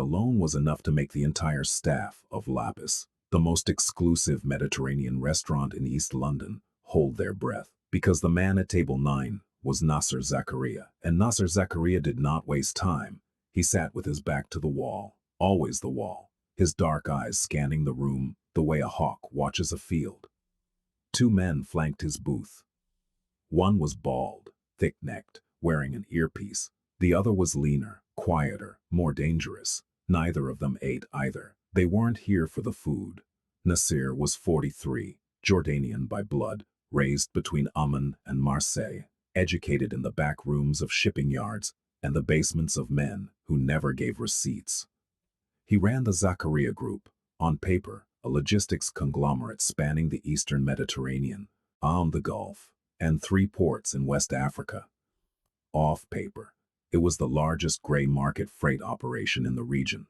alone was enough to make the entire staff of Lapis, the most exclusive Mediterranean restaurant in East London, hold their breath. Because the man at table 9 was Nasser Zakaria, and Nasser Zakaria did not waste time. He sat with his back to the wall, always the wall, his dark eyes scanning the room the way a hawk watches a field. Two men flanked his booth. One was bald, thick-necked, wearing an earpiece. The other was leaner, quieter, more dangerous. Neither of them ate either. They weren't here for the food. Nasser was 43, Jordanian by blood, raised between Amman and Marseille, educated in the back rooms of shipping yards and the basements of men who never gave receipts. He ran the Zakaria Group, on paper, a logistics conglomerate spanning the eastern Mediterranean, the Gulf, and 3 ports in West Africa. Off paper, it was the largest gray market freight operation in the region.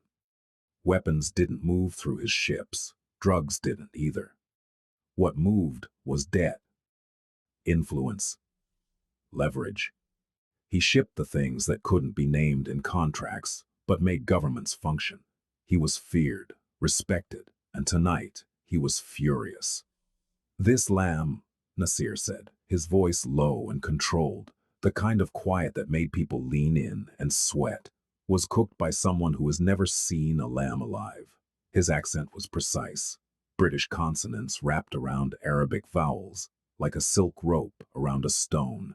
Weapons didn't move through his ships. Drugs didn't either. What moved was debt, influence, leverage. He shipped the things that couldn't be named in contracts, but made governments function. He was feared, respected, and tonight he was furious. "This lamb," Nasser said, his voice low and controlled, the kind of quiet that made people lean in and sweat, was cooked by someone who has never seen a lamb alive. His accent was precise, British consonants wrapped around Arabic vowels, like a silk rope around a stone.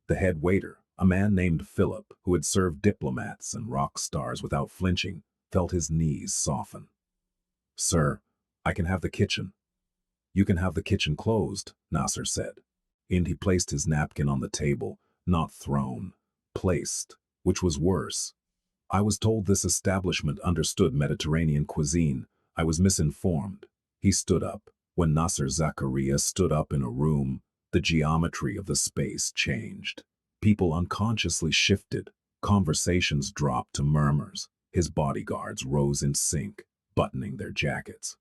The head waiter, a man named Philip, who had served diplomats and rock stars without flinching, felt his knees soften. "Sir, I can have the kitchen." "You can have the kitchen closed," Nasser said. And he placed his napkin on the table, not thrown, placed, which was worse. "I was told this establishment understood Mediterranean cuisine. I was misinformed." He stood up. When Nasser Zakaria stood up in a room, the geometry of the space changed. People unconsciously shifted. Conversations dropped to murmurs. His bodyguards rose in sync, buttoning their jackets.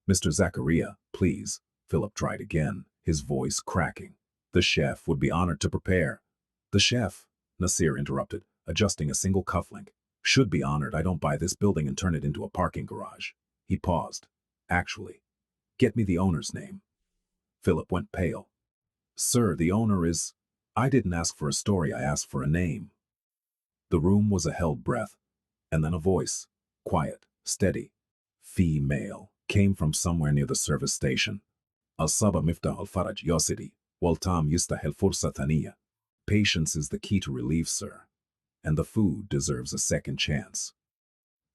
"Mr. Zakaria, please," Philip tried again, his voice cracking. "The chef would be honored to prepare." "The chef," Nasser interrupted, adjusting a single cufflink, "should be honored. I don't buy this building and turn it into a parking garage." He paused. "Actually, get me the owner's name." Philip went pale. "Sir, the owner is—" "I didn't ask for a story, I asked for a name." The room was a held breath, and then a voice, quiet, steady, female, came from somewhere near the service station. "Al-Saba Miftah al-Faraj Yosidi, Waltam Yustahil Fursa Thaniya." Patience is the key to relief, sir. And the food deserves a second chance.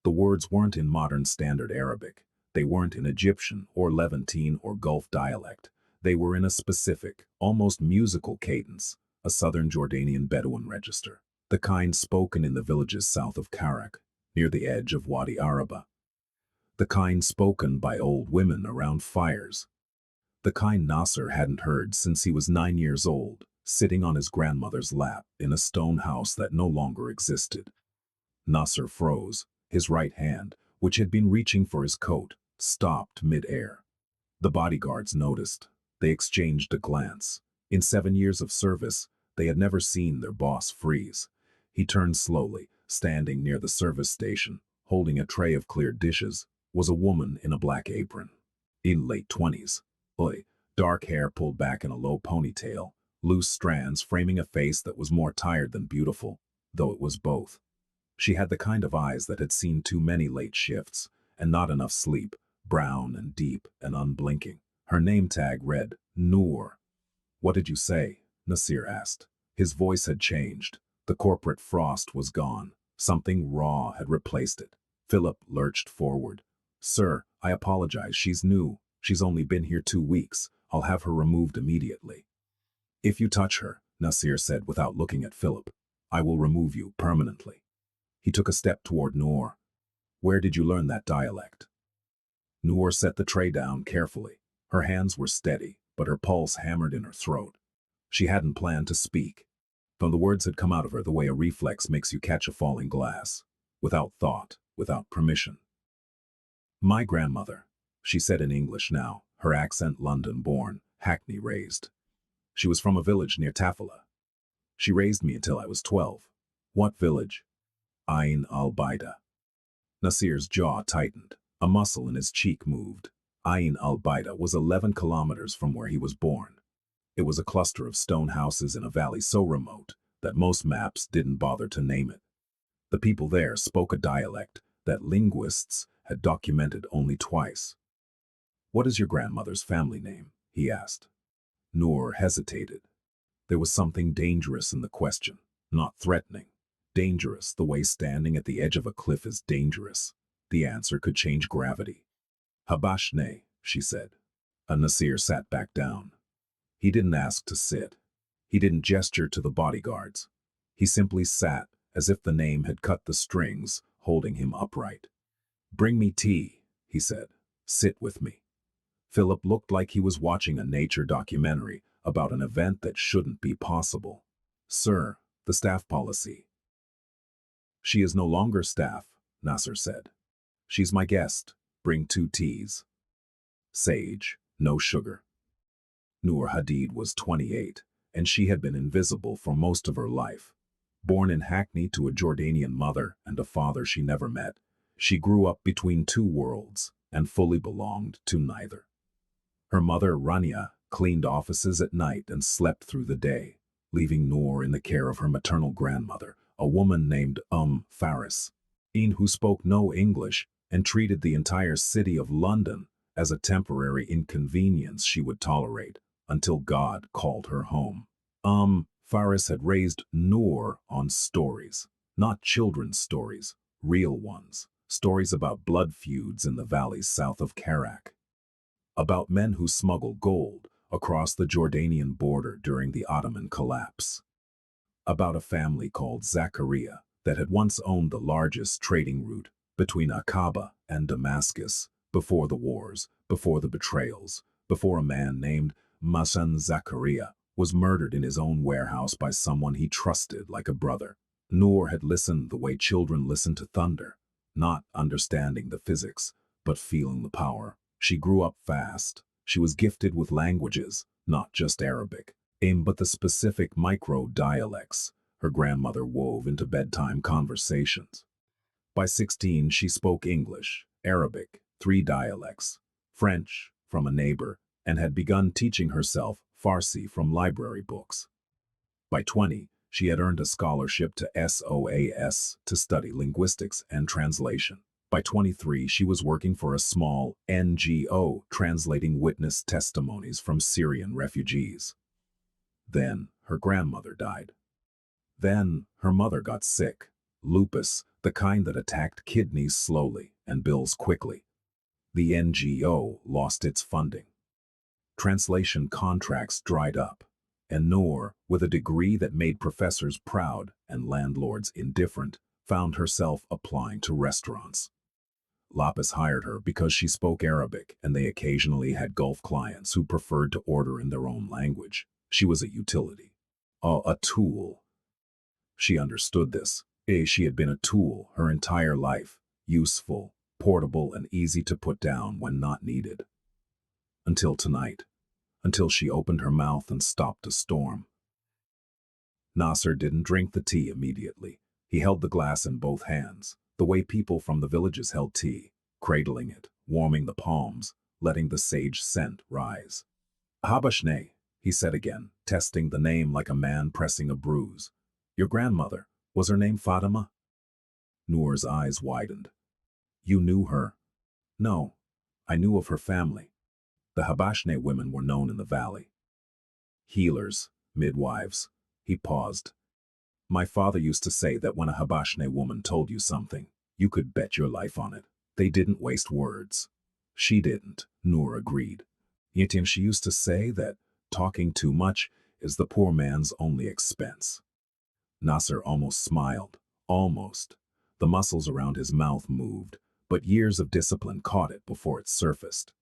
The words weren't in modern standard Arabic. They weren't in Egyptian or Levantine or Gulf dialect. They were in a specific, almost musical cadence, a southern Jordanian Bedouin register, the kind spoken in the villages south of Karak, near the edge of Wadi Araba. The kind spoken by old women around fires. The kind Nasser hadn't heard since he was 9 years old, sitting on his grandmother's lap in a stone house that no longer existed. Nasser froze. His right hand, which had been reaching for his coat, stopped mid-air. The bodyguards noticed. They exchanged a glance. In 7 years of service, they had never seen their boss freeze. He turned slowly, standing near the service station, holding a tray of cleared dishes, was a woman in a black apron. In late 20s. Dark hair pulled back in a low ponytail, loose strands framing a face that was more tired than beautiful, though it was both. She had the kind of eyes that had seen too many late shifts, and not enough sleep, brown and deep and unblinking. Her name tag read, Noor. "What did you say?" Nasser asked. His voice had changed. The corporate frost was gone. Something raw had replaced it. Philip lurched forward. "Sir, I apologize. She's new. She's only been here 2 weeks. I'll have her removed immediately." "If you touch her," Nasser said without looking at Philip, "I will remove you permanently." He took a step toward Noor. "Where did you learn that dialect?" Noor set the tray down carefully. Her hands were steady, but her pulse hammered in her throat. She hadn't planned to speak. Though the words had come out of her the way a reflex makes you catch a falling glass, without thought, without permission. "My grandmother," she said in English now, her accent London-born, Hackney raised. "She was from a village near Tafila. She raised me until I was 12. "What village?" "Ain al-Baida." Nasir's jaw tightened. A muscle in his cheek moved. Ain al-Baida was 11 kilometers from where he was born. It was a cluster of stone houses in a valley so remote that most maps didn't bother to name it. The people there spoke a dialect that linguists had documented only twice. "What is your grandmother's family name?" he asked. Noor hesitated. There was something dangerous in the question, not threatening. Dangerous, the way standing at the edge of a cliff is dangerous. The answer could change gravity. "Habashne," she said. Nasir sat back down. He didn't ask to sit. He didn't gesture to the bodyguards. He simply sat as if the name had cut the strings, holding him upright. "Bring me tea," he said. "Sit with me." Philip looked like he was watching a nature documentary about an event that shouldn't be possible. "Sir, the staff policy." "She is no longer staff," Nasser said. "She's my guest. Bring 2 teas. Sage, no sugar." Noor Hadid was 28, and she had been invisible for most of her life. Born in Hackney to a Jordanian mother and a father she never met, she grew up between 2 worlds and fully belonged to neither. Her mother, Rania, cleaned offices at night and slept through the day, leaving Noor in the care of her maternal grandmother, a woman named Faris, who spoke no English and treated the entire city of London as a temporary inconvenience she would tolerate until God called her home. Faris had raised Noor on stories, not children's stories, real ones, stories about blood feuds in the valleys south of Karak, about men who smuggled gold across the Jordanian border during the Ottoman collapse, about a family called Zakaria that had once owned the largest trading route between Aqaba and Damascus before the wars, before the betrayals, before a man named Masan Zakaria was murdered in his own warehouse by someone he trusted like a brother. Noor had listened the way children listen to thunder, not understanding the physics, but feeling the power. She grew up fast. She was gifted with languages, not just Arabic, but the specific micro-dialects her grandmother wove into bedtime conversations. By 16, she spoke English, Arabic, 3 dialects, French from a neighbor, and had begun teaching herself Farsi from library books. By 20, she had earned a scholarship to SOAS to study linguistics and translation. By 23, she was working for a small NGO translating witness testimonies from Syrian refugees. Then her grandmother died. Then her mother got sick, lupus, the kind that attacked kidneys slowly and bills quickly. The NGO lost its funding. Translation contracts dried up, and Noor, with a degree that made professors proud and landlords indifferent, found herself applying to restaurants. Lapis hired her because she spoke Arabic, and they occasionally had Gulf clients who preferred to order in their own language. She was a utility, a tool. She understood this. She had been a tool her entire life, useful, portable, and easy to put down when not needed. Until tonight, until she opened her mouth and stopped a storm. Nasser didn't drink the tea immediately. He held the glass in both hands, the way people from the villages held tea, cradling it, warming the palms, letting the sage scent rise. "Habashne," he said again, testing the name like a man pressing a bruise. "Your grandmother, was her name Fatima?" Noor's eyes widened. "You knew her?" "No, I knew of her family. The Habashne women were known in the valley. Healers, midwives." He paused. "My father used to say that when a Habashne woman told you something, you could bet your life on it. They didn't waste words." "She didn't," Noor agreed. "Yet she used to say that talking too much is the poor man's only expense." Nasser almost smiled. Almost. The muscles around his mouth moved, but years of discipline caught it before it surfaced.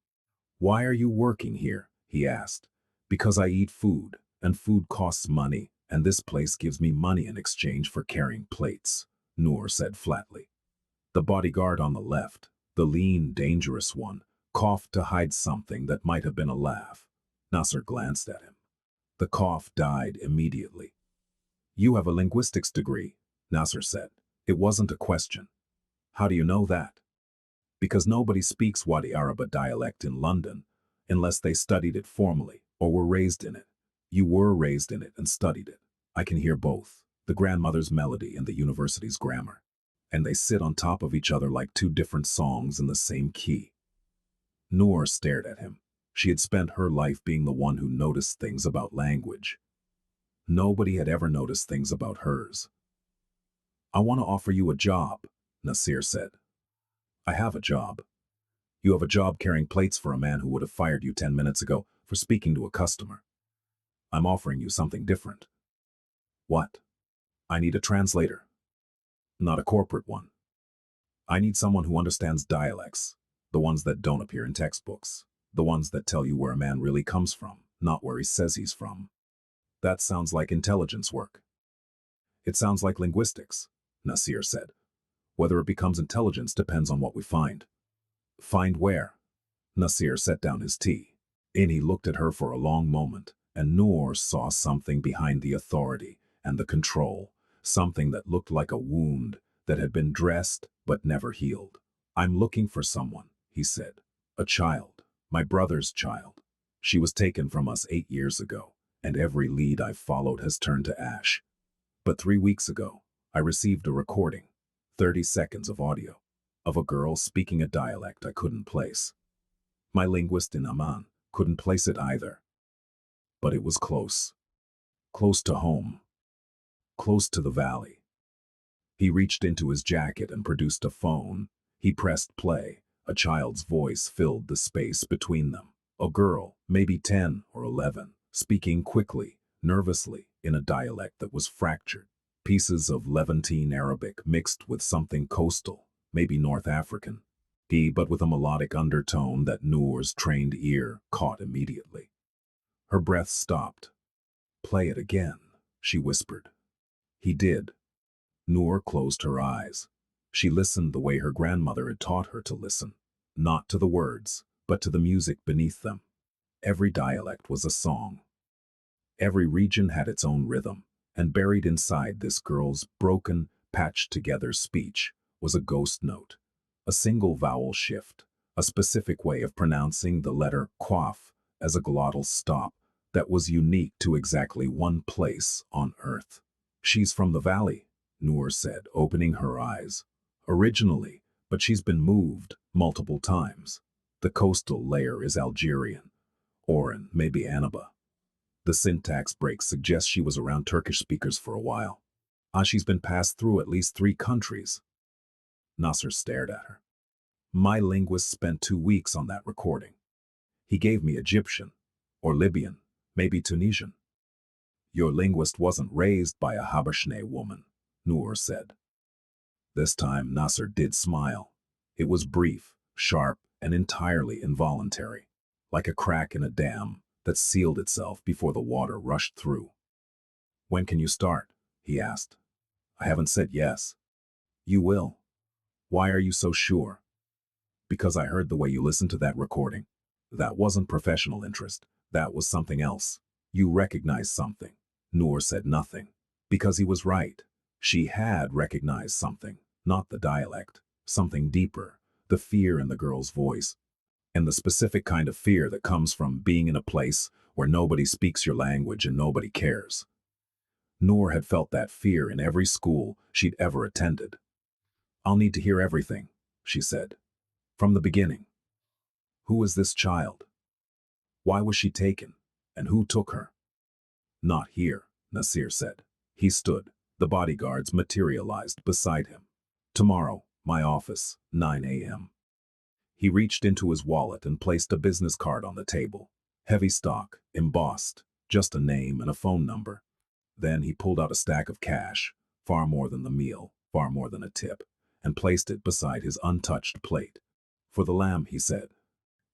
"Why are you working here?" he asked. "Because I eat food, and food costs money, and this place gives me money in exchange for carrying plates," Noor said flatly. The bodyguard on the left, the lean, dangerous one, coughed to hide something that might have been a laugh. Nasser glanced at him. The cough died immediately. "You have a linguistics degree," Nasser said. It wasn't a question. "How do you know that?" because nobody speaks Wadi Araba dialect in London unless they studied it formally or were raised in it. You were raised in it and studied it. I can hear both, the grandmother's melody and the university's grammar. And they sit on top of each other like two different songs in the same key. Noor stared at him. She had spent her life being the one who noticed things about language. Nobody had ever noticed things about hers. I want to offer you a job, Nasir said. I have a job. You have a job carrying plates for a man who would have fired you 10 minutes ago for speaking to a customer. I'm offering you something different. What? I need a translator. Not a corporate one. I need someone who understands dialects, the ones that don't appear in textbooks, the ones that tell you where a man really comes from, not where he says he's from. That sounds like intelligence work. It sounds like linguistics, Nasir said. Whether it becomes intelligence depends on what we find. Find where? Nasir set down his tea. He looked at her for a long moment, and Noor saw something behind the authority and the control, something that looked like a wound that had been dressed but never healed. I'm looking for someone, he said. A child, my brother's child. She was taken from us 8 years ago, and every lead I've followed has turned to ash. But 3 weeks ago, I received a recording, 30 seconds of audio, of a girl speaking a dialect I couldn't place. My linguist in Amman couldn't place it either. But it was close. Close to home. Close to the valley. He reached into his jacket and produced a phone. He pressed play. A child's voice filled the space between them. A girl, maybe 10 or 11, speaking quickly, nervously, in a dialect that was fractured. Pieces of Levantine Arabic mixed with something coastal, maybe North African. But with a melodic undertone that Noor's trained ear caught immediately. Her breath stopped. Play it again, she whispered. He did. Noor closed her eyes. She listened the way her grandmother had taught her to listen, not to the words, but to the music beneath them. Every dialect was a song. Every region had its own rhythm, and buried inside this girl's broken, patched-together speech was a ghost note, a single vowel shift, a specific way of pronouncing the letter quaf as a glottal stop that was unique to exactly one place on Earth. She's from the valley, Noor said, opening her eyes. Originally, but she's been moved multiple times. The coastal layer is Algerian, Oran, maybe Annaba. The syntax break suggests she was around Turkish speakers for a while. She's been passed through at least 3 countries. Nasser stared at her. My linguist spent 2 weeks on that recording. He gave me Egyptian, or Libyan, maybe Tunisian. Your linguist wasn't raised by a Habashne woman, Noor said. This time Nasser did smile. It was brief, sharp, and entirely involuntary, like a crack in a dam that sealed itself before the water rushed through. When can you start? He asked. I haven't said yes. You will. Why are you so sure? Because I heard the way you listened to that recording. That wasn't professional interest. That was something else. You recognized something. Noor said nothing. Because he was right. She had recognized something, not the dialect, something deeper, the fear in the girl's voice, and the specific kind of fear that comes from being in a place where nobody speaks your language and nobody cares. Noor had felt that fear in every school she'd ever attended. I'll need to hear everything, she said. From the beginning. Who is this child? Why was she taken? And who took her? Not here, Nasir said. He stood. The bodyguards materialized beside him. Tomorrow, my office, 9 a.m. He reached into his wallet and placed a business card on the table. Heavy stock, embossed, just a name and a phone number. Then he pulled out a stack of cash, far more than the meal, far more than a tip, and placed it beside his untouched plate. For the lamb, he said.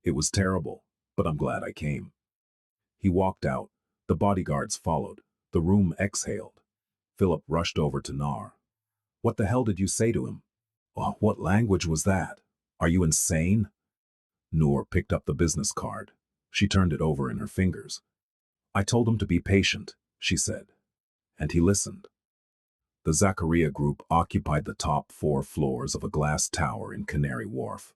It was terrible, but I'm glad I came. He walked out. The bodyguards followed. The room exhaled. Philip rushed over to Nar. What the hell did you say to him? Oh, what language was that? Are you insane? Noor picked up the business card. She turned it over in her fingers. I told him to be patient, she said. And he listened. The Zakaria group occupied the top 4 floors of a glass tower in Canary Wharf.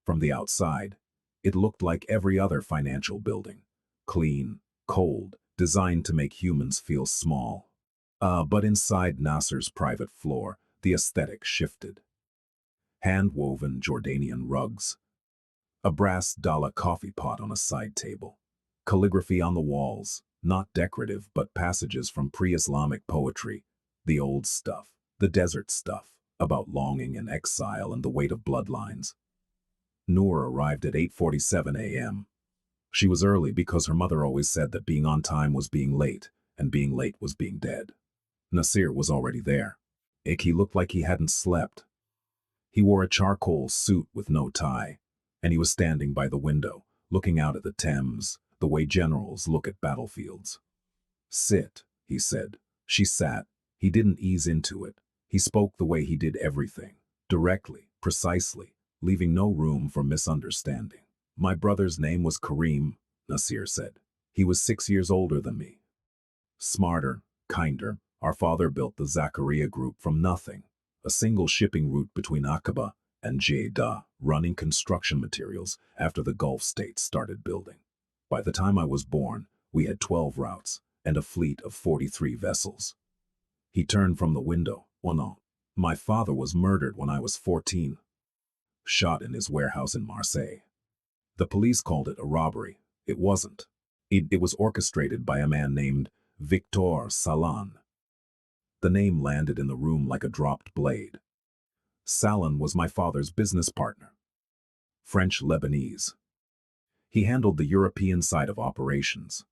From the outside, it looked like every other financial building. Clean, cold, designed to make humans feel small. But inside Nasser's private floor, the aesthetic shifted. Hand-woven Jordanian rugs, a brass Dala coffee pot on a side table, calligraphy on the walls, not decorative but passages from pre-Islamic poetry, the old stuff, the desert stuff, about longing and exile and the weight of bloodlines. Noor arrived at 8:47 a.m. She was early because her mother always said that being on time was being late, and being late was being dead. Nasir was already there. He looked like he hadn't slept. He wore a charcoal suit with no tie, and he was standing by the window, looking out at the Thames, the way generals look at battlefields. "Sit," he said. She sat. He didn't ease into it. He spoke the way he did everything, directly, precisely, leaving no room for misunderstanding. "My brother's name was Karim," Nasir said. "He was 6 years older than me. Smarter, kinder. Our father built the Zakaria Group from nothing, a single shipping route between Aqaba and Jeddah, running construction materials after the Gulf states started building. By the time I was born, we had 12 routes and a fleet of 43 vessels." He turned from the window. "Oh no, my father was murdered when I was 14, shot in his warehouse in Marseille. The police called it a robbery. It wasn't. It was orchestrated by a man named Victor Salan." The name landed in the room like a dropped blade. Salan was my father's business partner. French-Lebanese. He handled the European side of operations,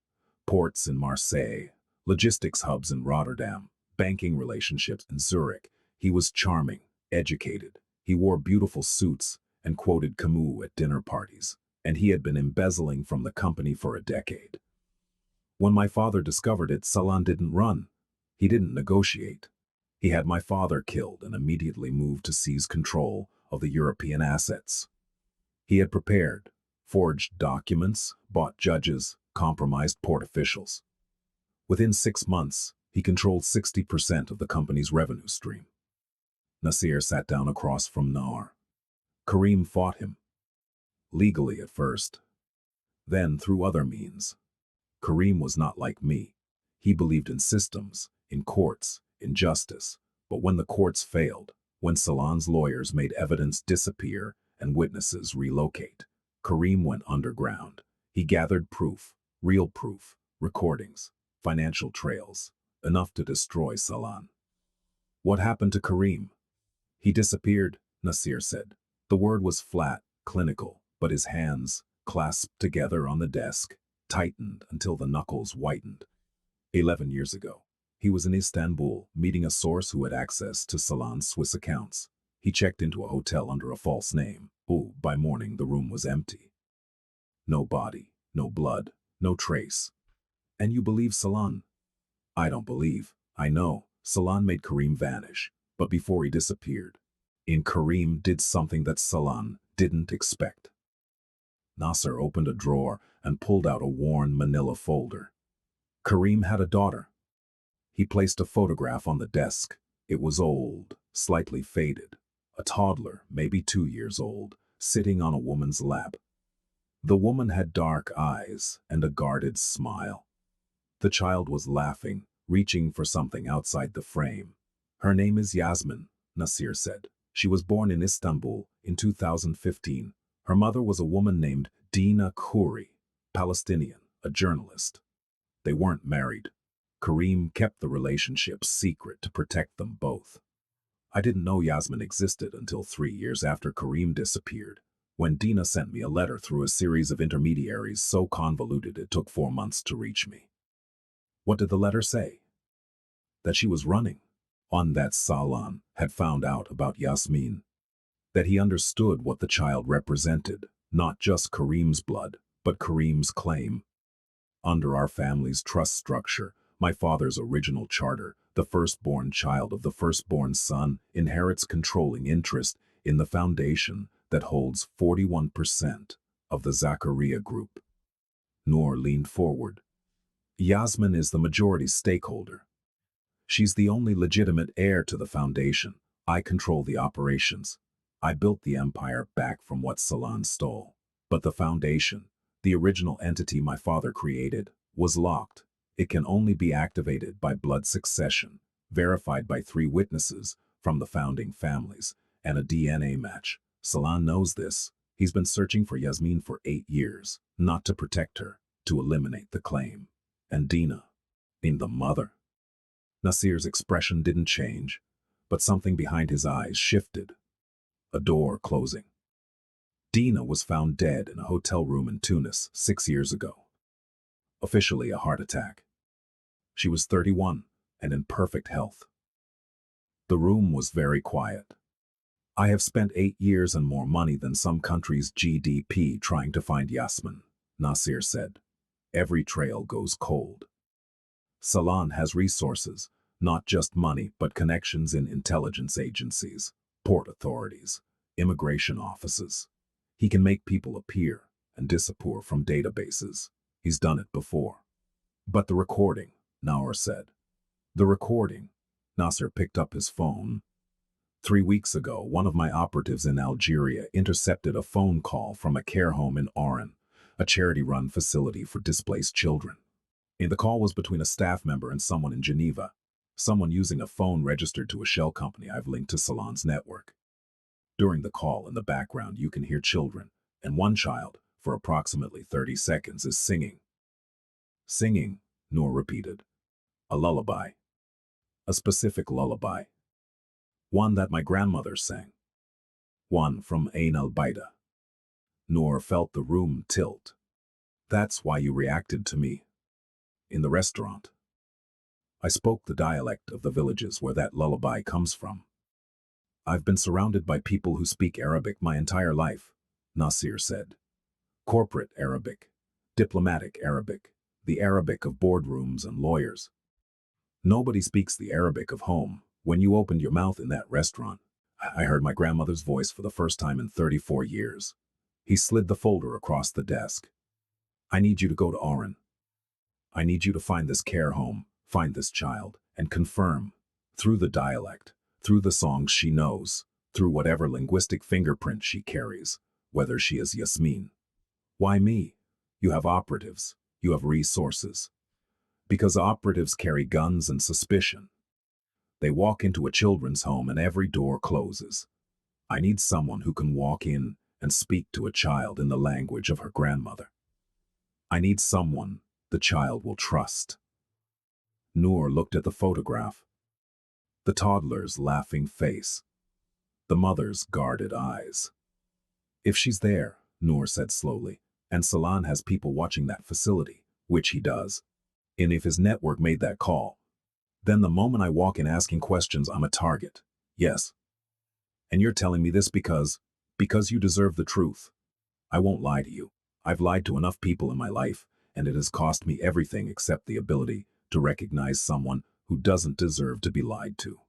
ports in Marseille, logistics hubs in Rotterdam, banking relationships in Zurich. He was charming, educated. He wore beautiful suits and quoted Camus at dinner parties, and he had been embezzling from the company for a decade. When my father discovered it, Salan didn't run. He didn't negotiate. He had my father killed and immediately moved to seize control of the European assets. He had prepared, forged documents, bought judges, compromised port officials. Within 6 months, he controlled 60% of the company's revenue stream. Nasir sat down across from Noor. Karim fought him. Legally at first. Then through other means. Karim was not like me. He believed in systems, in courts, in justice. But when the courts failed, when Salan's lawyers made evidence disappear and witnesses relocate, Karim went underground. He gathered proof, real proof, recordings, financial trails, enough to destroy Salan. What happened to Karim? "He disappeared," Nasir said. The word was flat, clinical, but his hands, clasped together on the desk, tightened until the knuckles whitened. 11 years ago, he was in Istanbul, meeting a source who had access to Salan's Swiss accounts. He checked into a hotel under a false name. By morning, the room was empty. No body, no blood, no trace. "And you believe Salan?" "I don't believe. I know. Salan made Karim vanish. But before he disappeared, Karim did something that Salan didn't expect." Nasser opened a drawer and pulled out a worn manila folder. Karim had a daughter. He placed a photograph on the desk. It was old, slightly faded. A toddler, maybe 2 years old, sitting on a woman's lap. The woman had dark eyes and a guarded smile. The child was laughing, reaching for something outside the frame. "Her name is Yasmin," Nasir said. "She was born in Istanbul in 2015. Her mother was a woman named Dina Khoury, Palestinian, a journalist. They weren't married. Karim kept the relationship secret to protect them both. I didn't know Yasmin existed until 3 years after Karim disappeared, when Dina sent me a letter through a series of intermediaries so convoluted it took 4 months to reach me." "What did the letter say?" "That she was running. On that Salan had found out about Yasmin. That he understood what the child represented, not just Karim's blood, but Karim's claim. Under our family's trust structure, my father's original charter, the firstborn child of the firstborn son inherits controlling interest in the foundation that holds 41% of the Zakaria Group." Noor leaned forward. "Yasmin is the majority stakeholder. She's the only legitimate heir to the foundation. I control the operations. I built the empire back from what Salon stole. But the foundation, the original entity my father created, was locked. It can only be activated by blood succession, verified by 3 witnesses from the founding families, and a DNA match. Salon knows this. He's been searching for Yasmin for 8 years, not to protect her, to eliminate the claim. And Dina, in the mother. Nasir's expression didn't change, but something behind his eyes shifted. A door closing. Dina was found dead in a hotel room in Tunis 6 years ago. Officially a heart attack. She was 31 and in perfect health. The room was very quiet. I have spent 8 years and more money than some countries' GDP trying to find Yasmin, Nasir said. Every trail goes cold. Salon has resources, not just money, but connections in intelligence agencies, port authorities, immigration offices. He can make people appear and disappear from databases. He's done it before. But the recording, Naur said. The recording. Nasser picked up his phone. 3 weeks ago, one of my operatives in Algeria intercepted a phone call from a care home in Oran, a charity-run facility for displaced children. And the call was between a staff member and someone in Geneva, someone using a phone registered to a shell company I've linked to Salon's network. During the call, in the background, you can hear children, and one child, for approximately 30 seconds, is singing. Singing, Noor repeated. A lullaby. A specific lullaby. One that my grandmother sang. One from Ain al-Baida. Noor felt the room tilt. That's why you reacted to me. In the restaurant. I spoke the dialect of the villages where that lullaby comes from. I've been surrounded by people who speak Arabic my entire life, Nasir said. Corporate Arabic, diplomatic Arabic, the Arabic of boardrooms and lawyers. Nobody speaks the Arabic of home. When you opened your mouth in that restaurant, I heard my grandmother's voice for the first time in 34 years. He slid the folder across the desk. I need you to go to Oran. I need you to find this care home, find this child, and confirm, through the dialect, through the songs she knows, through whatever linguistic fingerprint she carries, whether she is Yasmin. Why me? You have operatives. You have resources. Because operatives carry guns and suspicion. They walk into a children's home and every door closes. I need someone who can walk in and speak to a child in the language of her grandmother. I need someone the child will trust. Noor looked at the photograph. The toddler's laughing face. The mother's guarded eyes. If she's there, Noor said slowly, and Salon has people watching that facility, which he does, and if his network made that call, then the moment I walk in asking questions, I'm a target. Yes. And you're telling me this because you deserve the truth. I won't lie to you. I've lied to enough people in my life, and it has cost me everything except the ability to recognize someone who doesn't deserve to be lied to.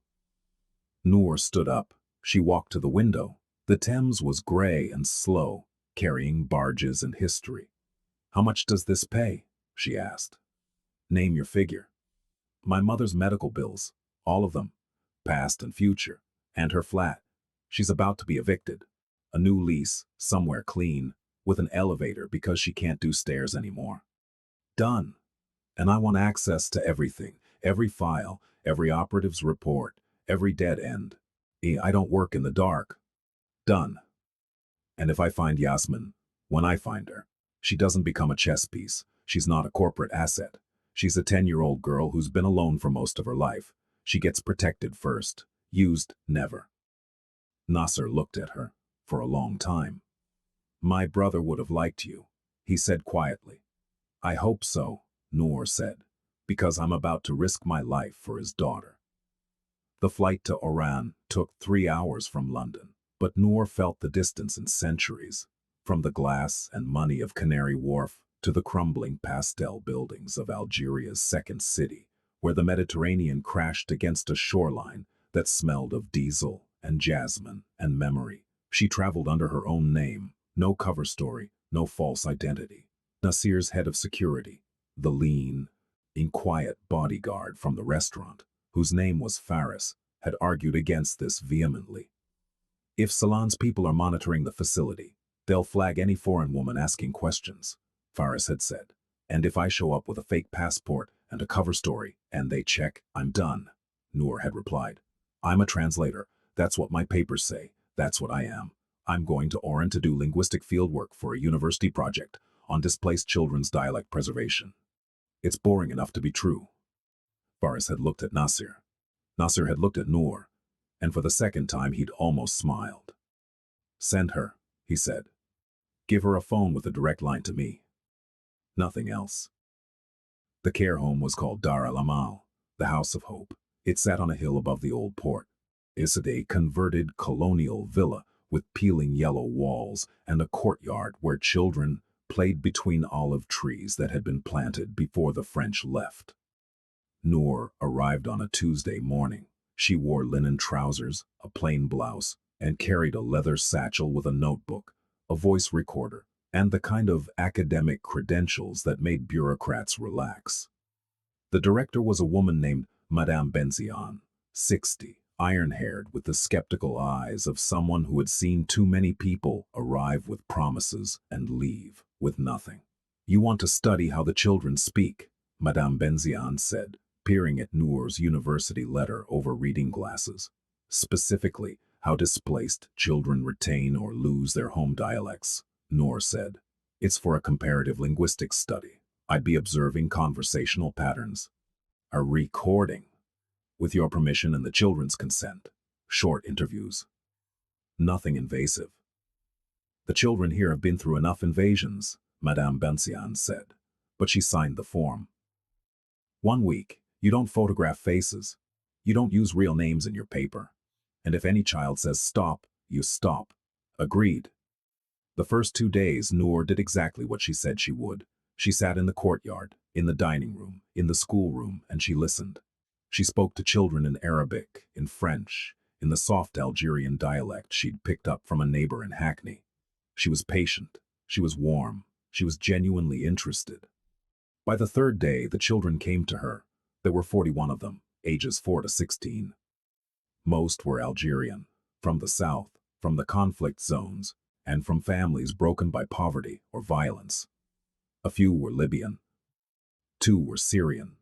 Noor stood up. She walked to the window. The Thames was gray and slow, carrying barges and history. How much does this pay? She asked. Name your figure. My mother's medical bills, all of them, past and future, and her flat. She's about to be evicted. A new lease, somewhere clean, with an elevator because she can't do stairs anymore. Done. And I want access to everything, every file, every operative's report, every dead end. I don't work in the dark. Done. And if I find Yasmin, when I find her, she doesn't become a chess piece. She's not a corporate asset. She's a 10-year-old girl who's been alone for most of her life. She gets protected first, used never. Nasser looked at her for a long time. My brother would have liked you, he said quietly. I hope so, Noor said, because I'm about to risk my life for his daughter. The flight to Oran took 3 hours from London, but Noor felt the distance in centuries, from the glass and money of Canary Wharf to the crumbling pastel buildings of Algeria's second city, where the Mediterranean crashed against a shoreline that smelled of diesel and jasmine and memory. She traveled under her own name, no cover story, no false identity. Nasir's head of security, the lean, quiet bodyguard from the restaurant, whose name was Faris, had argued against this vehemently. If Salon's people are monitoring the facility, they'll flag any foreign woman asking questions, Faris had said. And if I show up with a fake passport and a cover story and they check, I'm done, Noor had replied. I'm a translator. That's what my papers say. That's what I am. I'm going to Oran to do linguistic fieldwork for a university project on displaced children's dialect preservation. It's boring enough to be true. Faris had looked at Nasir. Nasir had looked at Noor, and for the second time he'd almost smiled. Send her, he said. Give her a phone with a direct line to me. Nothing else. The care home was called Dar al-Amal, the House of Hope. It sat on a hill above the old port. It's a converted colonial villa with peeling yellow walls and a courtyard where children played between olive trees that had been planted before the French left. Noor arrived on a Tuesday morning. She wore linen trousers, a plain blouse, and carried a leather satchel with a notebook, a voice recorder, and the kind of academic credentials that made bureaucrats relax. The director was a woman named Madame Benzion, 60, iron-haired with the skeptical eyes of someone who had seen too many people arrive with promises and leave with nothing. You want to study how the children speak, Madame Benzion said, peering at Noor's university letter over reading glasses. Specifically, how displaced children retain or lose their home dialects, Noor said. It's for a comparative linguistics study. I'd be observing conversational patterns. A recording. With your permission and the children's consent. Short interviews. Nothing invasive. The children here have been through enough invasions, Madame Benzion said. But she signed the form. 1 week. You don't photograph faces. You don't use real names in your paper. And if any child says stop, you stop. Agreed. The first 2 days, Noor did exactly what she said she would. She sat in the courtyard, in the dining room, in the schoolroom, and she listened. She spoke to children in Arabic, in French, in the soft Algerian dialect she'd picked up from a neighbor in Hackney. She was patient. She was warm. She was genuinely interested. By the 3rd day, the children came to her. There were 41 of them, ages 4 to 16. Most were Algerian, from the south, from the conflict zones, and from families broken by poverty or violence. A few were Libyan. 2 were Syrian.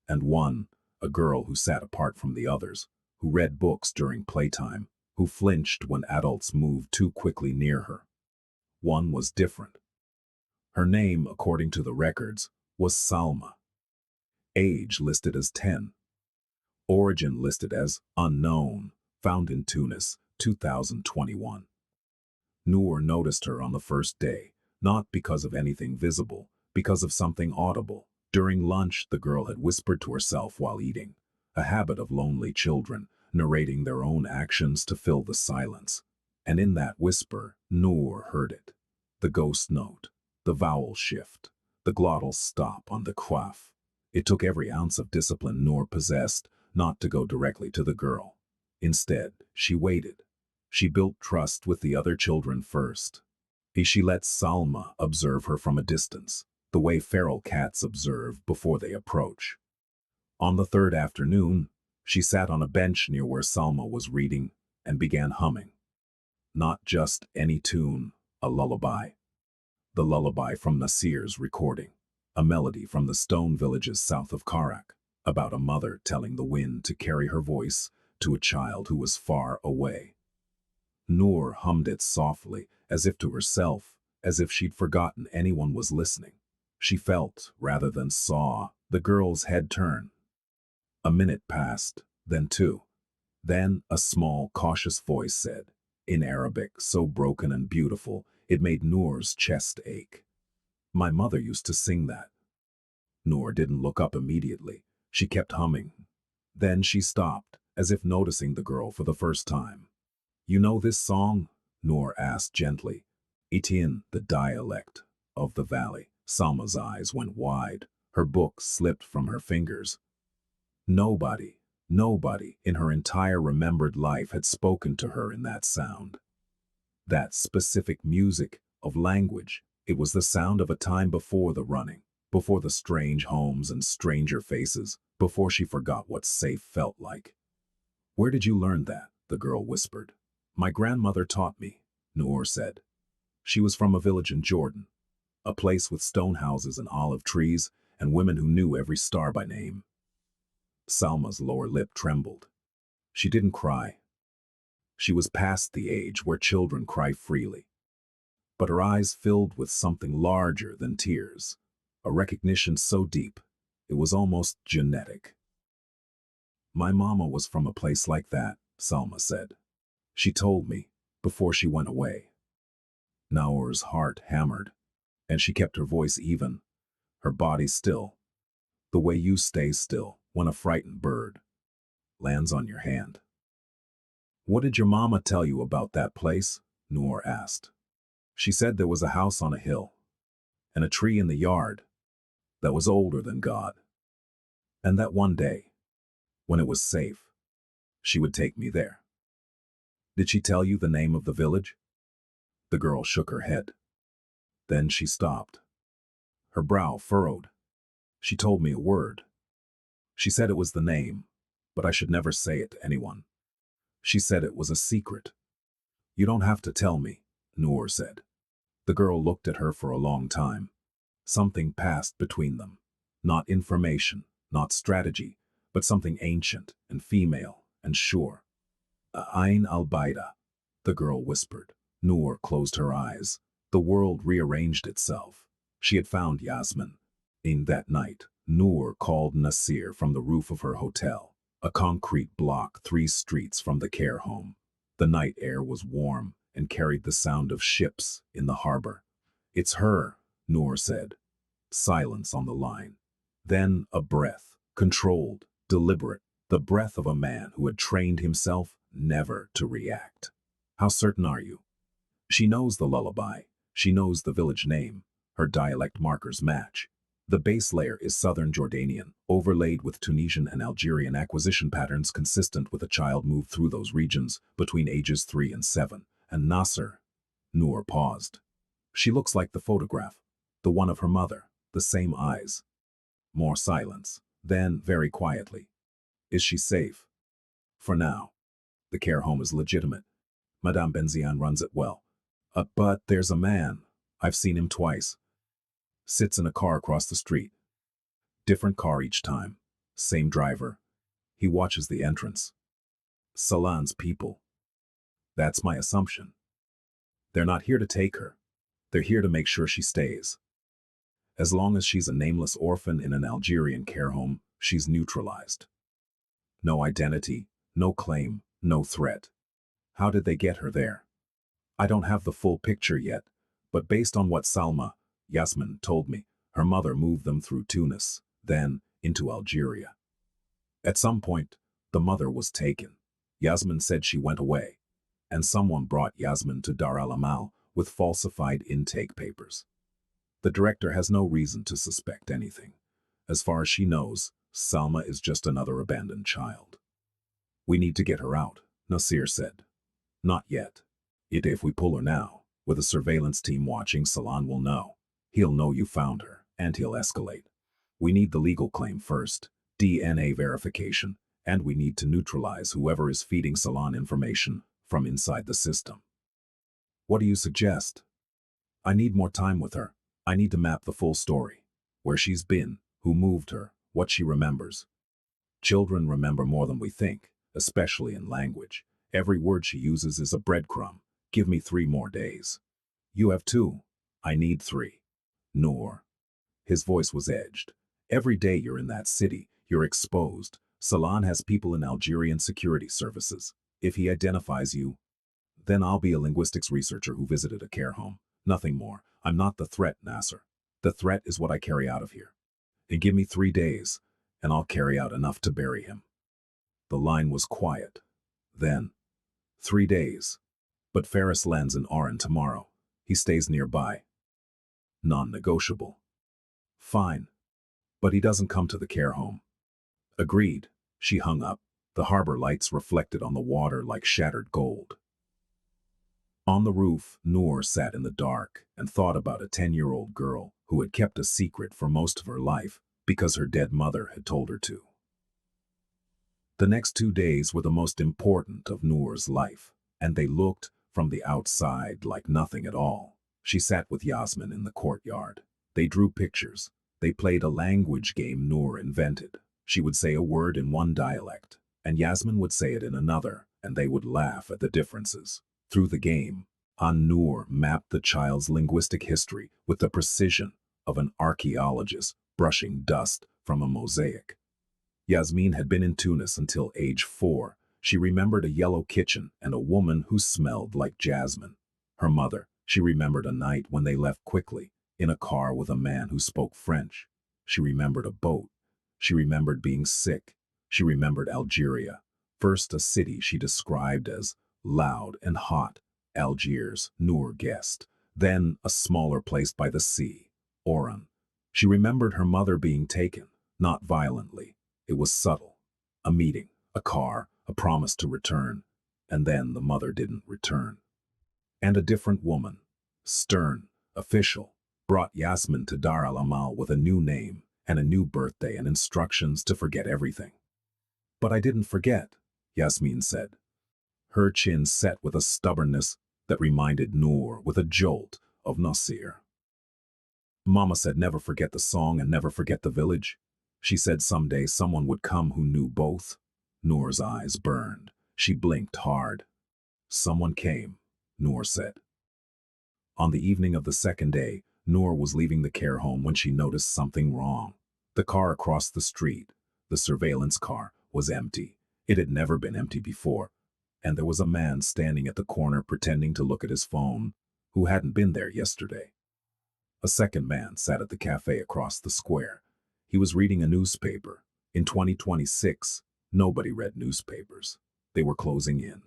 And 1, a girl who sat apart from the others, who read books during playtime, who flinched when adults moved too quickly near her. 1 was different. Her name, according to the records, was Salma. Age listed as 10. Origin listed as unknown, found in Tunis, 2021. Noor noticed her on the first day, not because of anything visible, because of something audible. During lunch, the girl had whispered to herself while eating, a habit of lonely children, narrating their own actions to fill the silence. And in that whisper, Noor heard it. The ghost note, the vowel shift, the glottal stop on the qaf. It took every ounce of discipline Noor possessed not to go directly to the girl. Instead, she waited. She built trust with the other children first. She let Salma observe her from a distance, the way feral cats observe before they approach. On the 3rd afternoon, she sat on a bench near where Salma was reading and began humming. Not just any tune, a lullaby. The lullaby from Nasir's recording, a melody from the stone villages south of Karak, about a mother telling the wind to carry her voice to a child who was far away. Noor hummed it softly, as if to herself, as if she'd forgotten anyone was listening. She felt, rather than saw, the girl's head turn. A minute passed, then 2. Then a small, cautious voice said, in Arabic so broken and beautiful, it made Noor's chest ache. My mother used to sing that. Noor didn't look up immediately. She kept humming. Then she stopped, as if noticing the girl for the first time. You know this song? Noor asked gently. Etienne, the dialect of the valley. Salma's eyes went wide. Her book slipped from her fingers. Nobody in her entire remembered life had spoken to her in that sound. That specific music of language. It was the sound of a time before the running, before the strange homes and stranger faces, before she forgot what safe felt like. Where did you learn that? The girl whispered. My grandmother taught me, Noor said. She was from a village in Jordan, a place with stone houses and olive trees, and women who knew every star by name. Salma's lower lip trembled. She didn't cry. She was past the age where children cry freely. But her eyes filled with something larger than tears, a recognition so deep, it was almost genetic. My mama was from a place like that, Salma said. She told me, before she went away. Naur's heart hammered, and she kept her voice even, her body still, the way you stay still when a frightened bird lands on your hand. What did your mama tell you about that place? Noor asked. She said there was a house on a hill, and a tree in the yard that was older than God. And that one day, when it was safe, she would take me there. Did she tell you the name of the village? The girl shook her head. Then she stopped. Her brow furrowed. She told me a word. She said it was the name, but I should never say it to anyone. She said it was a secret. You don't have to tell me, Noor said. The girl looked at her for a long time. Something passed between them. Not information, not strategy, but something ancient and female and sure. Ain al-Baida, the girl whispered. Noor closed her eyes. The world rearranged itself. She had found Yasmin. In that night, Noor called Nasir from the roof of her hotel, a concrete block 3 streets from the care home. The night air was warm and carried the sound of ships in the harbor. It's her, Noor said. Silence on the line. Then a breath, controlled, deliberate, the breath of a man who had trained himself never to react. How certain are you? She knows the lullaby. She knows the village name. Her dialect markers match. The base layer is southern Jordanian, overlaid with Tunisian and Algerian acquisition patterns consistent with a child moved through those regions between ages 3 and 7. And Nasser. Noor paused. She looks like the photograph, the one of her mother, the same eyes. More silence. Then, very quietly. Is she safe? For now. The care home is legitimate. Madame Benzian runs it well. But there's a man. I've seen him twice. Sits in a car across the street. Different car each time. Same driver. He watches the entrance. Salon's people. That's my assumption. They're not here to take her. They're here to make sure she stays. As long as she's a nameless orphan in an Algerian care home, she's neutralized. No identity, no claim, no threat. How did they get her there? I don't have the full picture yet, but based on what Yasmin told me, her mother moved them through Tunis, then into Algeria. At some point, the mother was taken. Yasmin said she went away, and someone brought Yasmin to Dar al-Amal with falsified intake papers. The director has no reason to suspect anything. As far as she knows, Salma is just another abandoned child. We need to get her out, Nasir said. Not yet. If we pull her now, with a surveillance team watching, Salon will know. He'll know you found her, and he'll escalate. We need the legal claim first, DNA verification, and we need to neutralize whoever is feeding Salon information from inside the system. What do you suggest? I need more time with her. I need to map the full story. Where she's been, who moved her, what she remembers. Children remember more than we think, especially in language. Every word she uses is a breadcrumb. Give me 3 more days. You have 2. I need 3. Noor. His voice was edged. Every day you're in that city, you're exposed. Salon has people in Algerian security services. If he identifies you, then I'll be a linguistics researcher who visited a care home. Nothing more. I'm not the threat, Nasser. The threat is what I carry out of here. And give me 3 days, and I'll carry out enough to bury him. The line was quiet. Then, 3 days. But Ferris lands in Oran tomorrow. He stays nearby. Non-negotiable. Fine. But he doesn't come to the care home. Agreed. She hung up. The harbor lights reflected on the water like shattered gold. On the roof, Noor sat in the dark and thought about a 10-year-old girl who had kept a secret for most of her life because her dead mother had told her to. The next 2 days were the most important of Noor's life. and they looked from the outside like nothing at all. She sat with Yasmin in the courtyard. They drew pictures. They played a language game Noor invented. She would say a word in one dialect, and Yasmin would say it in another, and they would laugh at the differences. Through the game, Noor mapped the child's linguistic history with the precision of an archaeologist brushing dust from a mosaic. Yasmin had been in Tunis until age 4. She remembered a yellow kitchen and a woman who smelled like jasmine. Her mother, she remembered a night when they left quickly, in a car with a man who spoke French. She remembered a boat. She remembered being sick. She remembered Algeria. First a city she described as loud and hot, Algiers, Noor guessed. Then a smaller place by the sea, Oran. She remembered her mother being taken, not violently. It was subtle. A meeting, a car, a promise to return, and then the mother didn't return. And a different woman, stern, official, brought Yasmin to Dar al-Amal with a new name and a new birthday and instructions to forget everything. But I didn't forget, Yasmin said. Her chin set with a stubbornness that reminded Noor with a jolt of Nasir. Mama said never forget the song and never forget the village. She said someday someone would come who knew both. Noor's eyes burned. She blinked hard. Someone came, Noor said. On the evening of the second day, Noor was leaving the care home when she noticed something wrong. The car across the street, the surveillance car, was empty. It had never been empty before, and there was a man standing at the corner pretending to look at his phone, who hadn't been there yesterday. A second man sat at the cafe across the square. He was reading a newspaper. In 2026, nobody read newspapers. They were closing in.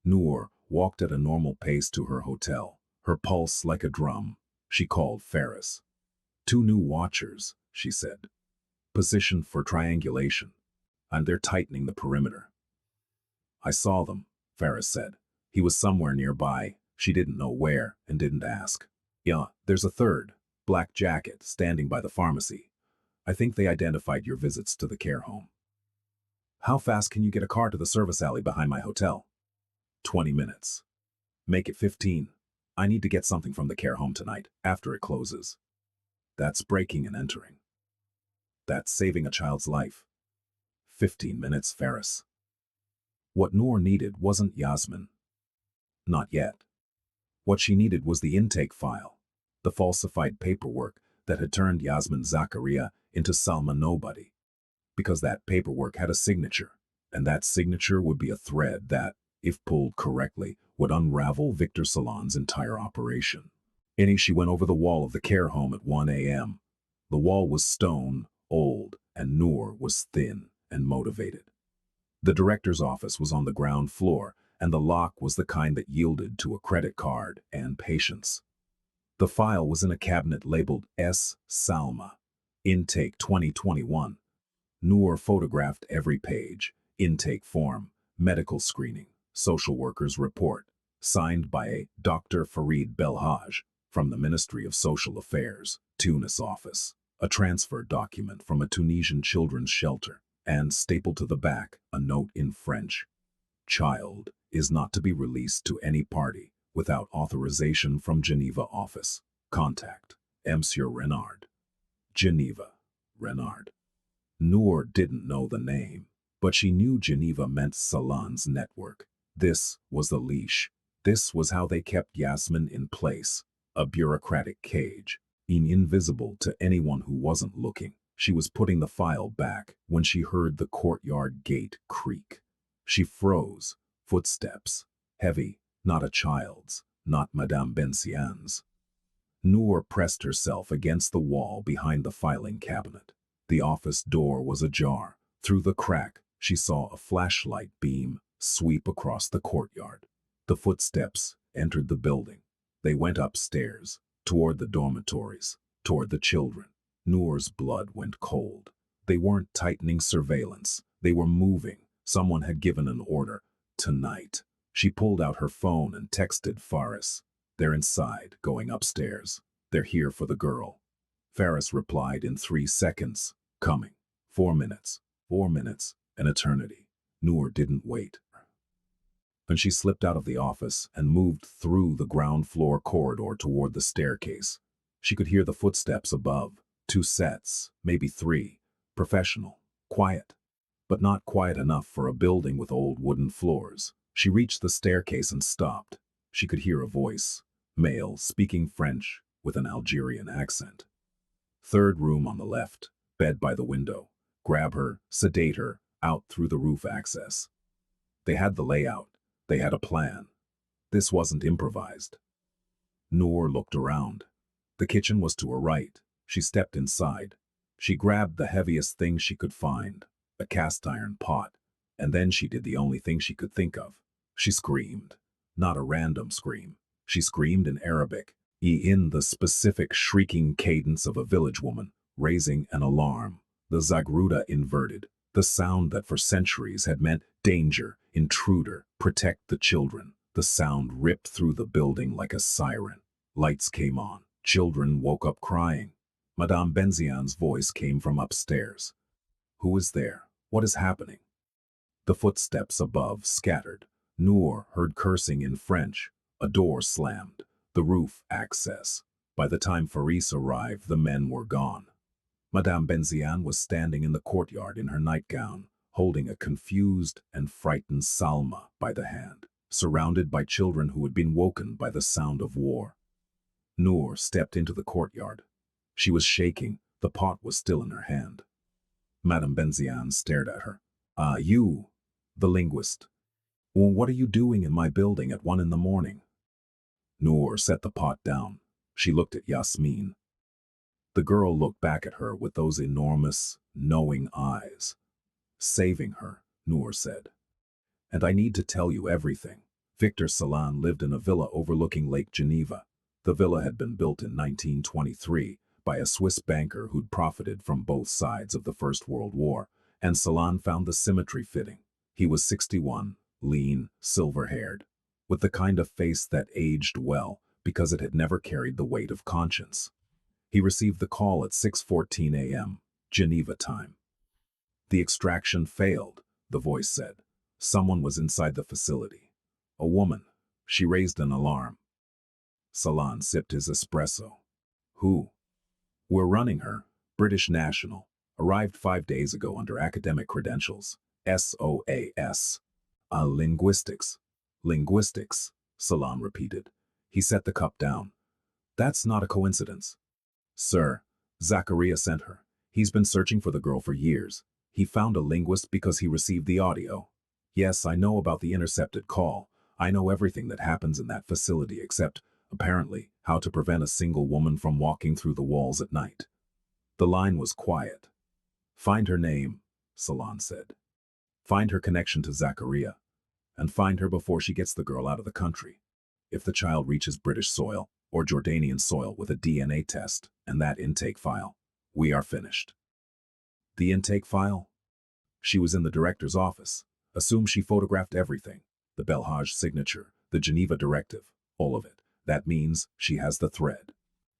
Noor walked at a normal pace to her hotel, her pulse like a drum. She called Ferris. 2 new watchers, she said. Positioned for triangulation, and they're tightening the perimeter. I saw them, Ferris said. He was somewhere nearby. She didn't know where and didn't ask. Yeah, there's a third, black jacket, standing by the pharmacy. I think they identified your visits to the care home. How fast can you get a car to the service alley behind my hotel? 20 minutes. Make it 15. I need to get something from the care home tonight, after it closes. That's breaking and entering. That's saving a child's life. 15 minutes, Ferris. What Noor needed wasn't Yasmin. Not yet. What she needed was the intake file, the falsified paperwork that had turned Yasmin Zakaria into Salma Nobody. Because that paperwork had a signature, and that signature would be a thread that, if pulled correctly, would unravel Victor Salon's entire operation. She went over the wall of the care home at 1 a.m. The wall was stone, old, and Noor was thin and motivated. The director's office was on the ground floor, and the lock was the kind that yielded to a credit card and patience. The file was in a cabinet labeled S. Salma, Intake 2021. Noor photographed every page, intake form, medical screening, social worker's report, signed by a Dr. Farid Belhaj from the Ministry of Social Affairs, Tunis office, a transfer document from a Tunisian children's shelter, and stapled to the back a note in French. Child is not to be released to any party without authorization from Geneva office. Contact Monsieur Renard. Geneva, Renard. Noor didn't know the name, but she knew Geneva meant Salon's network. This was the leash. This was how they kept Yasmin in place, a bureaucratic cage, invisible to anyone who wasn't looking. She was putting the file back when she heard the courtyard gate creak. She froze. Footsteps. Heavy, not a child's, not Madame Bensian's. Noor pressed herself against the wall behind the filing cabinet. The office door was ajar. Through the crack, she saw a flashlight beam sweep across the courtyard. The footsteps entered the building. They went upstairs, toward the dormitories, toward the children. Noor's blood went cold. They weren't tightening surveillance. They were moving. Someone had given an order. Tonight. She pulled out her phone and texted Faris. They're inside, going upstairs. They're here for the girl. Faris replied in 3 seconds. Coming. 4 minutes. 4 minutes. An eternity. Noor didn't wait. And she slipped out of the office and moved through the ground floor corridor toward the staircase. She could hear the footsteps above, 2 sets, maybe 3, professional, quiet, but not quiet enough for a building with old wooden floors. She reached the staircase and stopped. She could hear a voice, male, speaking French with an Algerian accent. Third room on the left, bed by the window. Grab her, sedate her, out through the roof access. They had the layout. They had a plan. This wasn't improvised. Noor looked around. The kitchen was to her right. She stepped inside. She grabbed the heaviest thing she could find, a cast iron pot, and then she did the only thing she could think of. She screamed. Not a random scream. She screamed in Arabic, in the specific shrieking cadence of a village woman, raising an alarm. The Zagruda inverted, the sound that for centuries had meant danger, intruder, protect the children. The sound ripped through the building like a siren. Lights came on. Children woke up crying. Madame Benzian's voice came from upstairs. Who is there? What is happening? The footsteps above scattered. Noor heard cursing in French. A door slammed. The roof access. By the time Faris arrived, the men were gone. Madame Benzian was standing in the courtyard in her nightgown, holding a confused and frightened Salma by the hand, surrounded by children who had been woken by the sound of war. Noor stepped into the courtyard. She was shaking. The pot was still in her hand. Madame Benzian stared at her. You, the linguist. Well, what are you doing in my building at 1 in the morning? Noor set the pot down. She looked at Yasmin. The girl looked back at her with those enormous, knowing eyes. Saving her, Noor said. And I need to tell you everything. Victor Salan lived in a villa overlooking Lake Geneva. The villa had been built in 1923 by a Swiss banker who'd profited from both sides of the First World War, and Salan found the symmetry fitting. He was 61, lean, silver-haired, with the kind of face that aged well because it had never carried the weight of conscience. He received the call at 6:14 a.m., Geneva time. The extraction failed, the voice said. Someone was inside the facility. A woman. She raised an alarm. Salan sipped his espresso. Who? We're running her. British national. Arrived 5 days ago under academic credentials. SOAS. Linguistics. Linguistics, Salan repeated. He set the cup down. That's not a coincidence. Sir, Zakaria sent her. He's been searching for the girl for years. He found a linguist because he received the audio. Yes, I know about the intercepted call. I know everything that happens in that facility except, apparently, how to prevent a single woman from walking through the walls at night. The line was quiet. Find her name, Salan said. Find her connection to Zakaria. And find her before she gets the girl out of the country. If the child reaches British soil or Jordanian soil with a DNA test and that intake file, we are finished. The intake file? She was in the director's office. Assume she photographed everything. The Belhaj signature, the Geneva directive, all of it. That means she has the thread.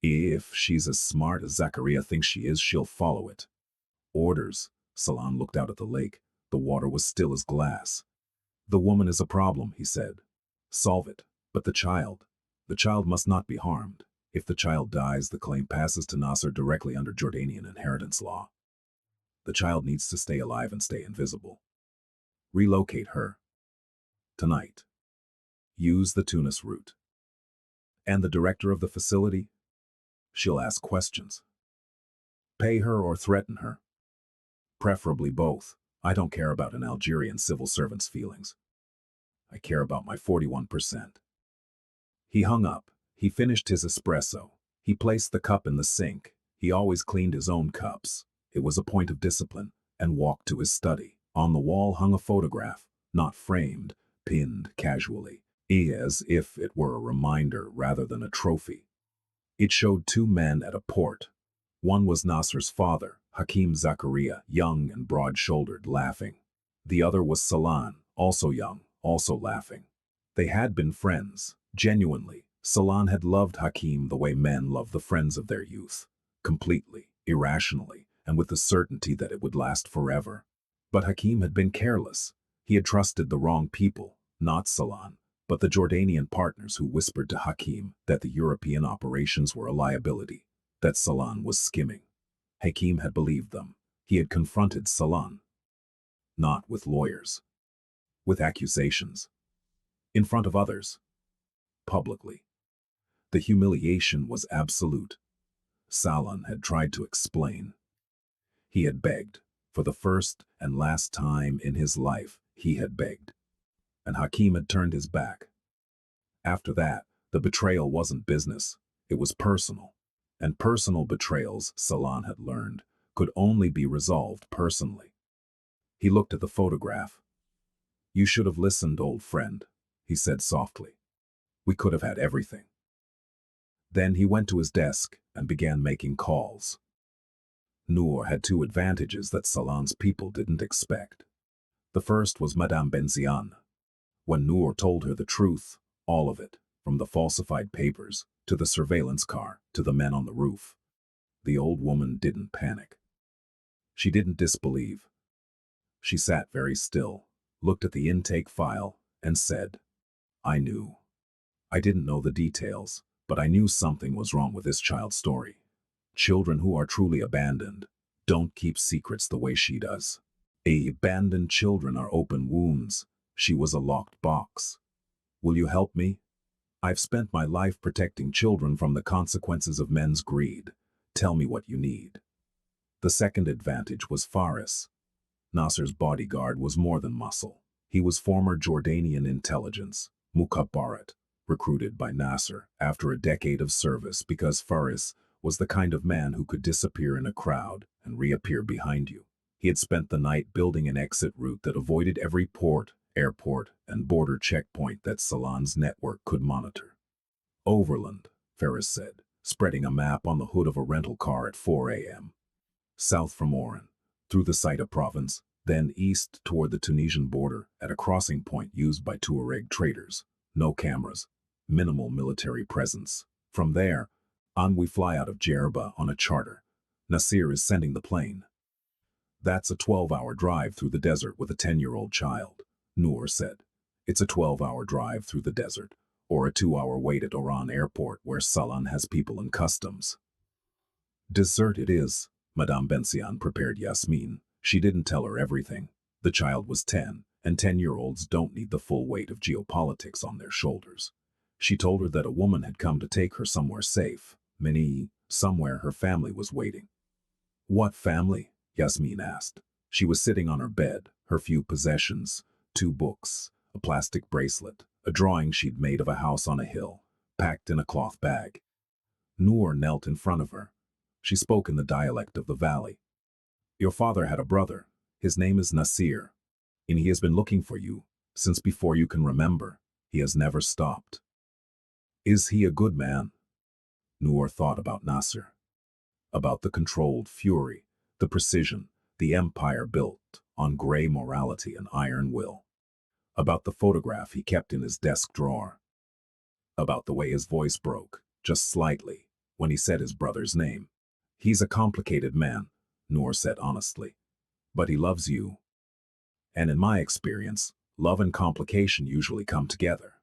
If she's as smart as Zakaria thinks she is, she'll follow it. Orders. Salan looked out at the lake. The water was still as glass. The woman is a problem, he said. Solve it. But the child must not be harmed. If the child dies, the claim passes to Nasser directly under Jordanian inheritance law. The child needs to stay alive and stay invisible. Relocate her. Tonight. Use the Tunis route. And the director of the facility? She'll ask questions. Pay her or threaten her. Preferably both. I don't care about an Algerian civil servant's feelings. I care about my 41%. He hung up. He finished his espresso. He placed the cup in the sink. He always cleaned his own cups. It was a point of discipline, and walked to his study. On the wall hung a photograph, not framed, pinned casually, as if it were a reminder rather than a trophy. It showed 2 men at a port. One was Nasser's father, Hakim Zakaria, young and broad-shouldered, laughing. The other was Salan, also young, also laughing. They had been friends, genuinely. Salan had loved Hakim the way men love the friends of their youth, completely, irrationally, and with the certainty that it would last forever. But Hakim had been careless. He had trusted the wrong people, Not Salon, but the Jordanian partners who whispered to Hakim that the European operations were a liability, that Salon was skimming. Hakim had believed them. He had confronted Salon. Not with lawyers. With accusations. In front of others. Publicly. The humiliation was absolute. Salon had tried to explain. He had begged. For the first and last time in his life, he had begged. And Hakim had turned his back. After that, the betrayal wasn't business. It was personal. And personal betrayals, Salon had learned, could only be resolved personally. He looked at the photograph. "You should have listened, old friend," he said softly. "We could have had everything." Then he went to his desk and began making calls. Noor had two advantages that Salon's people didn't expect. The first was Madame Benziane. When Noor told her the truth, all of it, from the falsified papers, to the surveillance car, to the men on the roof, the old woman didn't panic. She didn't disbelieve. She sat very still, looked at the intake file, and said, "I knew. I didn't know the details, but I knew something was wrong with this child's story. Children who are truly abandoned don't keep secrets the way she does. Abandoned children are open wounds. She was a locked box. Will you help me? I've spent my life protecting children from the consequences of men's greed. Tell me what you need." The second advantage was Faris. Nasser's bodyguard was more than muscle. He was former Jordanian intelligence, Mukhabbarat, recruited by Nasser after a decade of service because Faris was the kind of man who could disappear in a crowd and reappear behind you. He had spent the night building an exit route that avoided every port, airport, and border checkpoint that Salon's network could monitor. "Overland," Faris said, spreading a map on the hood of a rental car at 4 a.m. "South from Oran, through the Saida province, then east toward the Tunisian border at a crossing point used by Tuareg traders. No cameras, minimal military presence. From there, on we fly out of Djerba on a charter. Nasir is sending the plane." "That's a 12-hour drive through the desert with a 10-year-old child," Noor said. "It's a 12-hour drive through the desert, or a 2-hour wait at Oran airport where Salon has people in customs." "Desert it is," Madame Benziane prepared Yasmin. She didn't tell her everything. The child was 10, and 10-year-olds don't need the full weight of geopolitics on their shoulders. She told her that a woman had come to take her somewhere safe, somewhere her family was waiting. "What family?" Yasmin asked. She was sitting on her bed, her few possessions, 2 books, a plastic bracelet, a drawing she'd made of a house on a hill, packed in a cloth bag. Noor knelt in front of her. She spoke in the dialect of the valley. "Your father had a brother. His name is Nasir, and he has been looking for you since before you can remember. He has never stopped." "Is he a good man?" Noor thought about Nasir. About the controlled fury, the precision, the empire built on gray morality and iron will. About the photograph he kept in his desk drawer. About the way his voice broke, just slightly, when he said his brother's name. "He's a complicated man," Noor said honestly. "But he loves you. And in my experience, love and complication usually come together."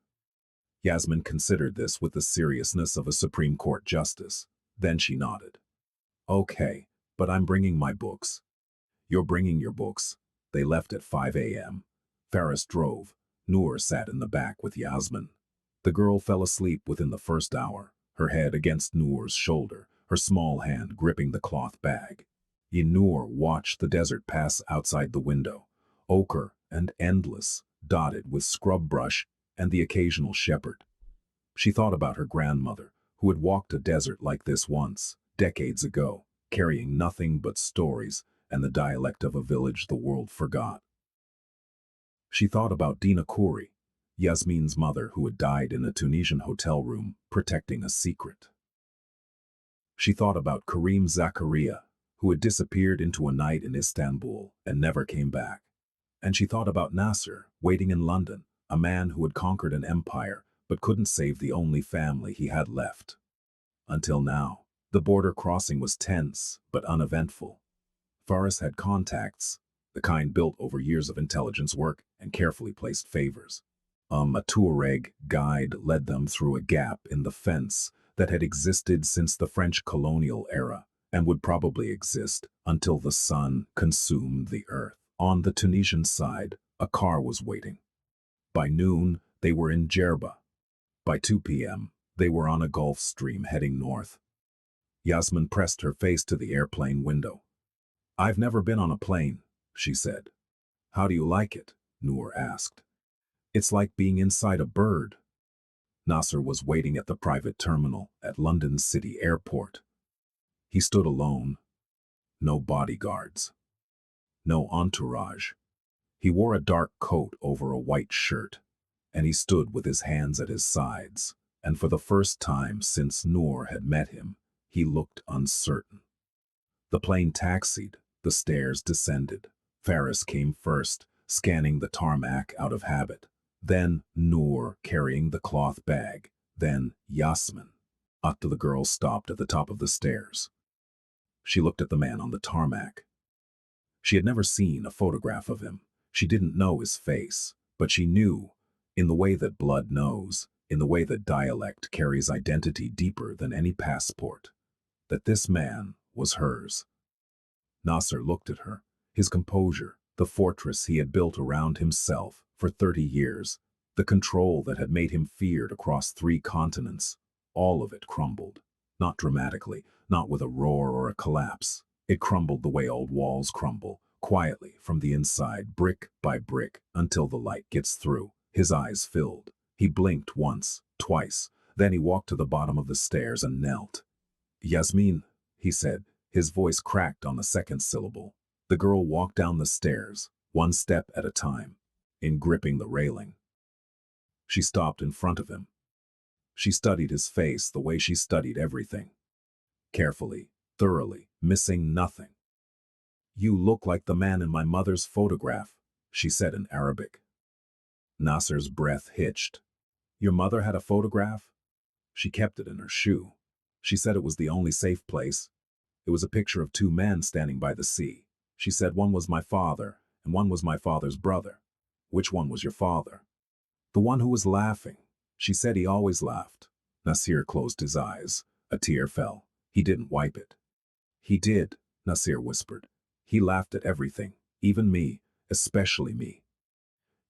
Yasmin considered this with the seriousness of a Supreme Court justice. Then she nodded. "Okay, but I'm bringing my books." "You're bringing your books." They left at 5 a.m. Faris drove. Noor sat in the back with Yasmin. The girl fell asleep within the first hour, her head against Noor's shoulder, her small hand gripping the cloth bag. Noor watched the desert pass outside the window, ochre and endless, dotted with scrub brush and the occasional shepherd. She thought about her grandmother, who had walked a desert like this once, decades ago, carrying nothing but stories and the dialect of a village the world forgot. She thought about Dina Kouri, Yasmin's mother who had died in a Tunisian hotel room, protecting a secret. She thought about Karim Zakaria, who had disappeared into a night in Istanbul and never came back. And she thought about Nasser, waiting in London, a man who had conquered an empire but couldn't save the only family he had left. Until now, the border crossing was tense but uneventful. Faris had contacts, the kind built over years of intelligence work and carefully placed favors. A Tuareg guide led them through a gap in the fence that had existed since the French colonial era and would probably exist until the sun consumed the earth. On the Tunisian side, a car was waiting. By noon, they were in Djerba. By 2 p.m., they were on a Gulf Stream heading north. Yasmin pressed her face to the airplane window. "I've never been on a plane," she said. "How do you like it?" Noor asked. "It's like being inside a bird." Nasser was waiting at the private terminal at London City Airport. He stood alone. No bodyguards. No entourage. He wore a dark coat over a white shirt, and he stood with his hands at his sides, and for the first time since Noor had met him, he looked uncertain. The plane taxied, the stairs descended. Faris came first, scanning the tarmac out of habit. Then Noor carrying the cloth bag. Then Yasmin. After the girl stopped at the top of the stairs. She looked at the man on the tarmac. She had never seen a photograph of him. She didn't know his face, but she knew, in the way that blood knows, in the way that dialect carries identity deeper than any passport, that this man was hers. Nasser looked at her, his composure, the fortress he had built around himself for 30 years, the control that had made him feared across 3 continents, all of it crumbled. Not dramatically, not with a roar or a collapse. It crumbled the way old walls crumble, quietly from the inside, brick by brick, until the light gets through. His eyes filled. He blinked once, twice, then he walked to the bottom of the stairs and knelt. "Yasmin," he said, his voice cracked on the second syllable. The girl walked down the stairs, one step at a time, in gripping the railing. She stopped in front of him. She studied his face the way she studied everything. Carefully, thoroughly, missing nothing. "You look like the man in my mother's photograph," she said in Arabic. Nasser's breath hitched. "Your mother had a photograph?" "She kept it in her shoe. She said it was the only safe place. It was a picture of 2 men standing by the sea. She said one was my father and one was my father's brother. Which one was your father?" "The one who was laughing. She said he always laughed." Nasser closed his eyes. A tear fell. He didn't wipe it. "He did," Nasser whispered. "He laughed at everything, even me, especially me."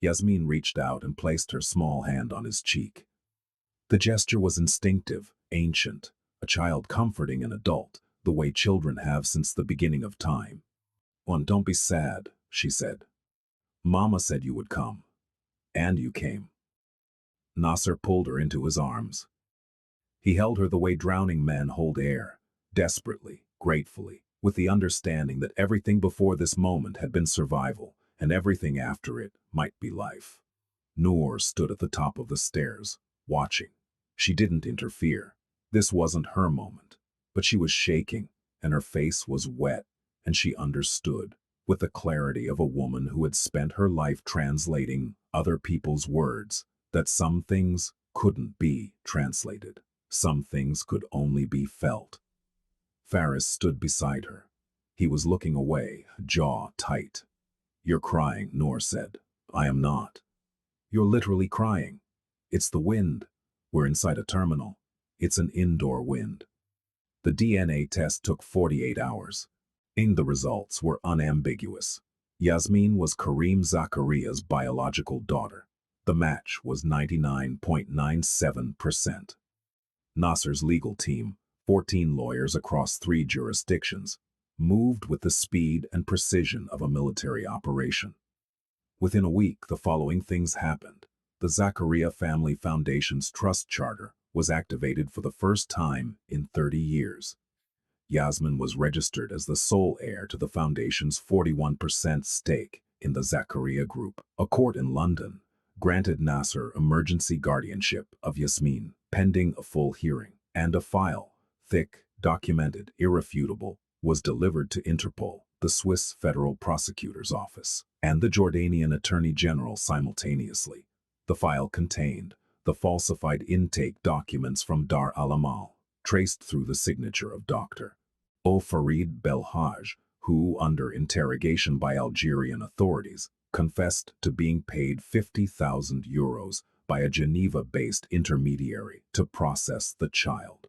Yasmin reached out and placed her small hand on his cheek. The gesture was instinctive, ancient, a child comforting an adult, the way children have since the beginning of time. Don't be sad," she said. "Mama said you would come. And you came." Nasser pulled her into his arms. He held her the way drowning men hold air, desperately, gratefully, with the understanding that everything before this moment had been survival, and everything after it might be life. Noor stood at the top of the stairs, watching. She didn't interfere. This wasn't her moment. But she was shaking, and her face was wet, and she understood, with the clarity of a woman who had spent her life translating other people's words, that some things couldn't be translated. Some things could only be felt. Faris stood beside her. He was looking away, jaw tight. "You're crying," Noor said. "I am not." "You're literally crying. It's the wind. We're inside a terminal. It's an indoor wind." The DNA test took 48 hours. The results were unambiguous. Yasmin was Karim Zakaria's biological daughter. The match was 99.97%. Nasser's legal team, 14 lawyers across 3 jurisdictions, moved with the speed and precision of a military operation. Within a week, the following things happened. The Zakaria Family Foundation's trust charter was activated for the first time in 30 years. Yasmin was registered as the sole heir to the foundation's 41% stake in the Zakaria Group. A court in London granted Nasser emergency guardianship of Yasmin, pending a full hearing, and a file, thick, documented, irrefutable, was delivered to Interpol, the Swiss Federal Prosecutor's Office, and the Jordanian Attorney General simultaneously. The file contained the falsified intake documents from Dar al-Amal, traced through the signature of Dr. O. Farid Belhaj, who, under interrogation by Algerian authorities, confessed to being paid €50,000 by a Geneva-based intermediary to process the child.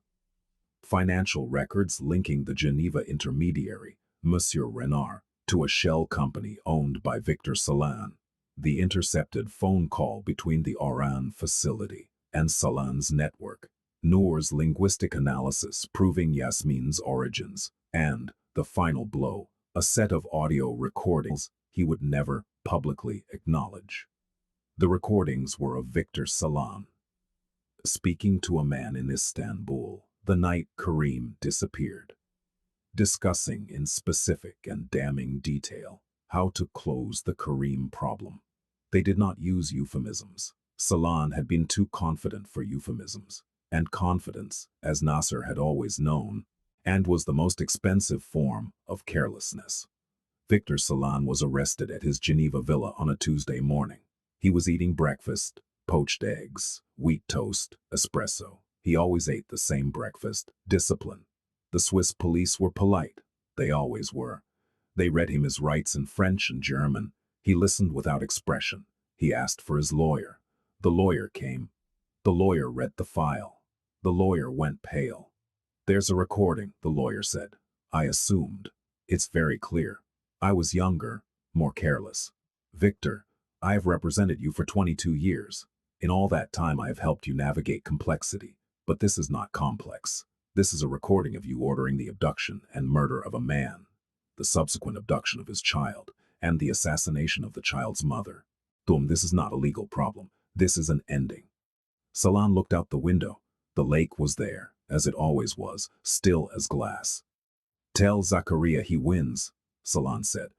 Financial records linking the Geneva intermediary, Monsieur Renard, to a shell company owned by Victor Salan. The intercepted phone call between the Oran facility and Salan's network, Noor's linguistic analysis proving Yasmin's origins, and, the final blow, a set of audio recordings he would never publicly acknowledge. The recordings were of Victor Salan speaking to a man in Istanbul the night Karim disappeared, discussing in specific and damning detail how to close the Karim problem. They did not use euphemisms. Salan had been too confident for euphemisms, and confidence, as Nasser had always known, and was the most expensive form of carelessness. Victor Salan was arrested at his Geneva villa on a Tuesday morning. He was eating breakfast, poached eggs, wheat toast, espresso. He always ate the same breakfast. Discipline. The Swiss police were polite. They always were. They read him his rights in French and German. He listened without expression. He asked for his lawyer. The lawyer came. The lawyer read the file. The lawyer went pale. "There's a recording," the lawyer said. "I assumed. It's very clear. I was younger, more careless. Victor, I have represented you for 22 years. In all that time I have helped you navigate complexity. But this is not complex. This is a recording of you ordering the abduction and murder of a man, the subsequent abduction of his child, and the assassination of the child's mother. This is not a legal problem. This is an ending." Salan looked out the window. The lake was there, as it always was, still as glass. "Tell Zakaria he wins," Salan said.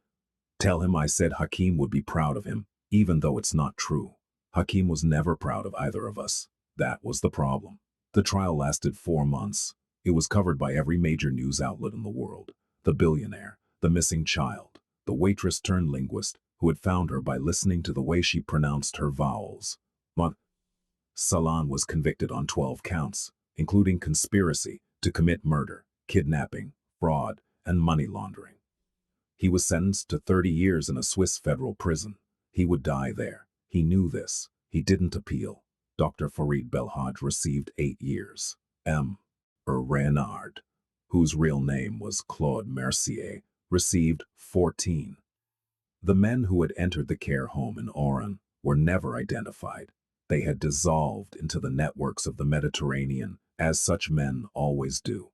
"Tell him I said Hakim would be proud of him, even though it's not true. Hakim was never proud of either of us. That was the problem." The trial lasted 4 months. It was covered by every major news outlet in the world. The billionaire, the missing child, the waitress turned linguist who had found her by listening to the way she pronounced her vowels. Salan was convicted on 12 counts, including conspiracy to commit murder, kidnapping, fraud, and money laundering. He was sentenced to 30 years in a Swiss federal prison. He would die there. He knew this. He didn't appeal. Dr. Farid Belhaj received 8 years. Renard, whose real name was Claude Mercier, received 14. The men who had entered the care home in Oran were never identified. They had dissolved into the networks of the Mediterranean, as such men always do.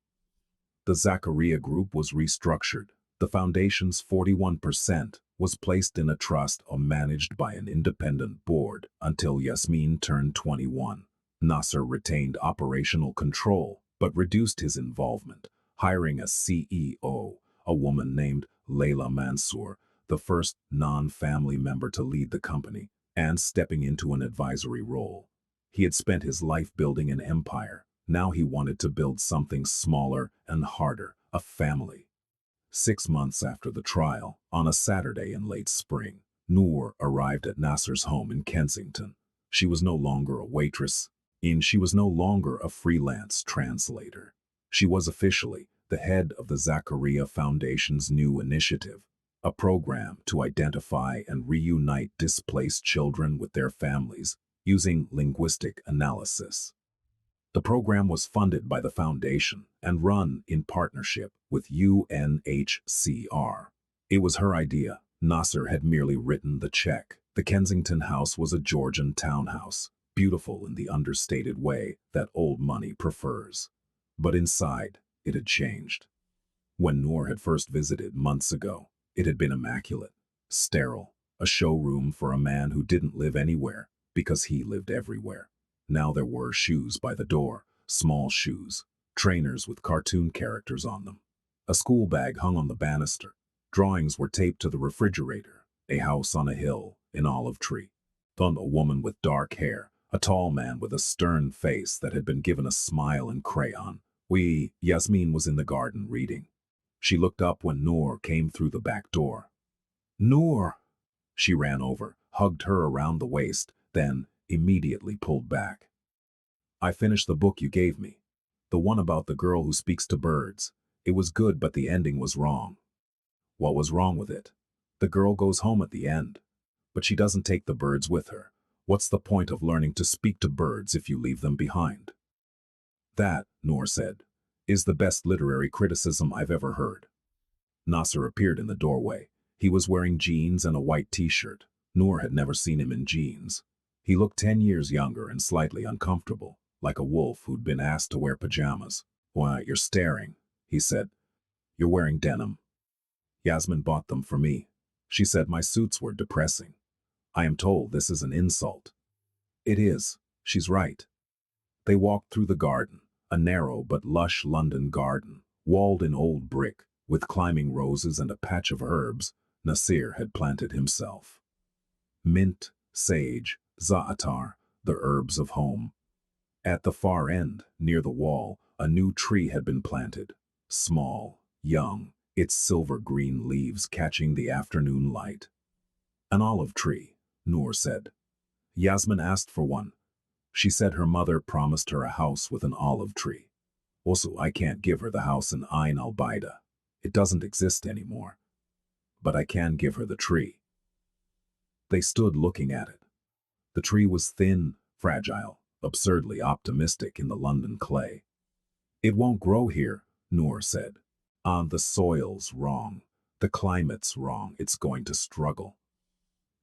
The Zakaria Group was restructured. The foundation's 41% was placed in a trust or managed by an independent board until Yasmin turned 21. Nasser retained operational control, but reduced his involvement, hiring a CEO, a woman named Leila Mansour, the first non-family member to lead the company, and stepping into an advisory role. He had spent his life building an empire. Now he wanted to build something smaller and harder, a family. 6 months after the trial, on a Saturday in late spring, Noor arrived at Nasser's home in Kensington. She was no longer a waitress, and she was no longer a freelance translator. She was officially the head of the Zakaria Foundation's new initiative, a program to identify and reunite displaced children with their families using linguistic analysis. The program was funded by the foundation and run in partnership with UNHCR. It was her idea. Nasser had merely written the check. The Kensington house was a Georgian townhouse, beautiful in the understated way that old money prefers. But inside, it had changed. When Noor had first visited months ago, it had been immaculate, sterile, a showroom for a man who didn't live anywhere because he lived everywhere. Now there were shoes by the door, small shoes, trainers with cartoon characters on them. A school bag hung on the banister. Drawings were taped to the refrigerator. A house on a hill, an olive tree. Then a woman with dark hair, a tall man with a stern face that had been given a smile in crayon. Yasmin was in the garden reading. She looked up when Noor came through the back door. "Noor!" She ran over, hugged her around the waist, then immediately pulled back. "I finished the book you gave me. The one about the girl who speaks to birds. It was good, but the ending was wrong." "What was wrong with it?" "The girl goes home at the end." but she doesn't take the birds with her. What's the point of learning to speak to birds if you leave them behind? That, Noor said, is the best literary criticism I've ever heard. Nasser appeared in the doorway. He was wearing jeans and a white t-shirt. Noor had never seen him in jeans. He looked 10 years younger and slightly uncomfortable, like a wolf who'd been asked to wear pajamas. "Why, you're staring," he said. "You're wearing denim." "Yasmin bought them for me. She said my suits were depressing. I am told this is an insult." "It is. She's right." They walked through the garden, a narrow but lush London garden, walled in old brick, with climbing roses and a patch of herbs Nasir had planted himself. Mint, sage, za'atar, the herbs of home. At the far end, near the wall, a new tree had been planted, small, young, its silver-green leaves catching the afternoon light. "An olive tree," Noor said. Yasmin asked for one. She said her mother promised her a house with an olive tree. Also, I can't give her the house in Ain al-Baida. It doesn't exist anymore. But I can give her the tree. They stood looking at it. The tree was thin, fragile, absurdly optimistic in the London clay. "It won't grow here," Noor said. "The soil's wrong. The climate's wrong. It's going to struggle."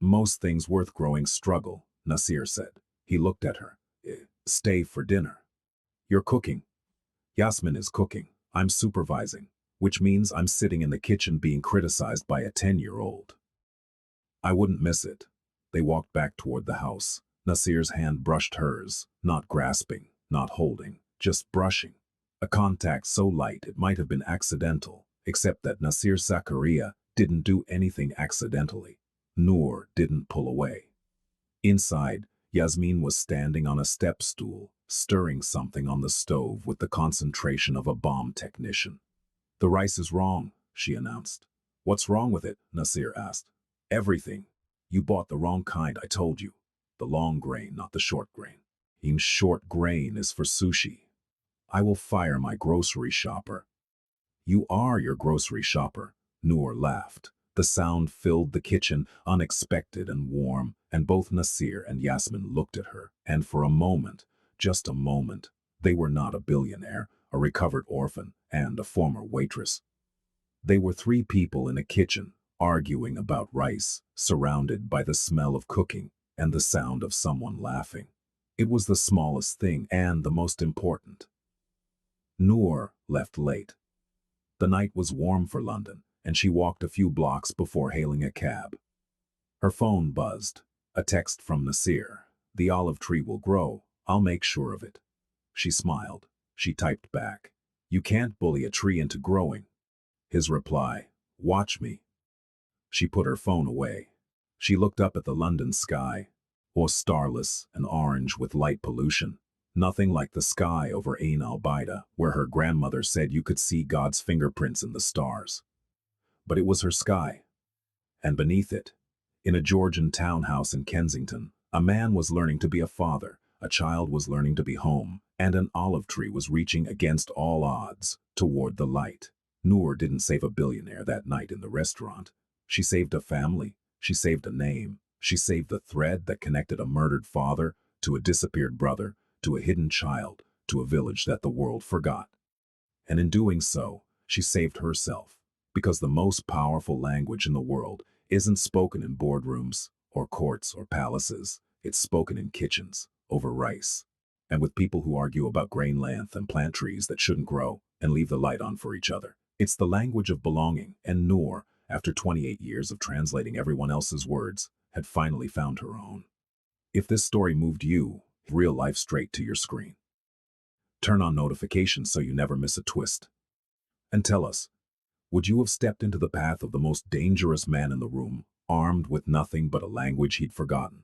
"Most things worth growing struggle," Nasir said. He looked at her. "Stay for dinner." "You're cooking." "Yasmin is cooking. I'm supervising, which means I'm sitting in the kitchen being criticized by a 10-year-old. I wouldn't miss it." They walked back toward the house. Nasir's hand brushed hers, not grasping, not holding, just brushing. A contact so light it might have been accidental, except that Nasir Zakaria didn't do anything accidentally. Noor didn't pull away. Inside, Yasmin was standing on a step stool, stirring something on the stove with the concentration of a bomb technician. "The rice is wrong," she announced. "What's wrong with it?" Nasir asked. "Everything. You bought the wrong kind, I told you. The long grain, not the short grain. Short grain is for sushi. I will fire my grocery shopper." "You are your grocery shopper," Noor laughed. The sound filled the kitchen, unexpected and warm, and both Nasir and Yasmin looked at her, and for a moment, just a moment, they were not a billionaire, a recovered orphan, and a former waitress. They were three people in a kitchen, arguing about rice, surrounded by the smell of cooking and the sound of someone laughing. It was the smallest thing and the most important. Noor left late. The night was warm for London, and she walked a few blocks before hailing a cab. Her phone buzzed. A text from Nasir. "The olive tree will grow. I'll make sure of it." She smiled. She typed back. "You can't bully a tree into growing." His reply. "Watch me." She put her phone away. She looked up at the London sky. Or starless and orange with light pollution. Nothing like the sky over Ain al-Baida, where her grandmother said you could see God's fingerprints in the stars. But it was her sky. And beneath it, in a Georgian townhouse in Kensington, a man was learning to be a father, a child was learning to be home, and an olive tree was reaching against all odds toward the light. Noor didn't save a billionaire that night in the restaurant. She saved a family. She saved a name. She saved the thread that connected a murdered father to a disappeared brother, to a hidden child, to a village that the world forgot. And in doing so, she saved herself. Because the most powerful language in the world isn't spoken in boardrooms or courts or palaces. It's spoken in kitchens, over rice, and with people who argue about grain length and plant trees that shouldn't grow and leave the light on for each other. It's the language of belonging, and Noor, after 28 years of translating everyone else's words, had finally found her own. If this story moved you, real life straight to your screen. Turn on notifications so you never miss a twist. And tell us, would you have stepped into the path of the most dangerous man in the room, armed with nothing but a language he'd forgotten?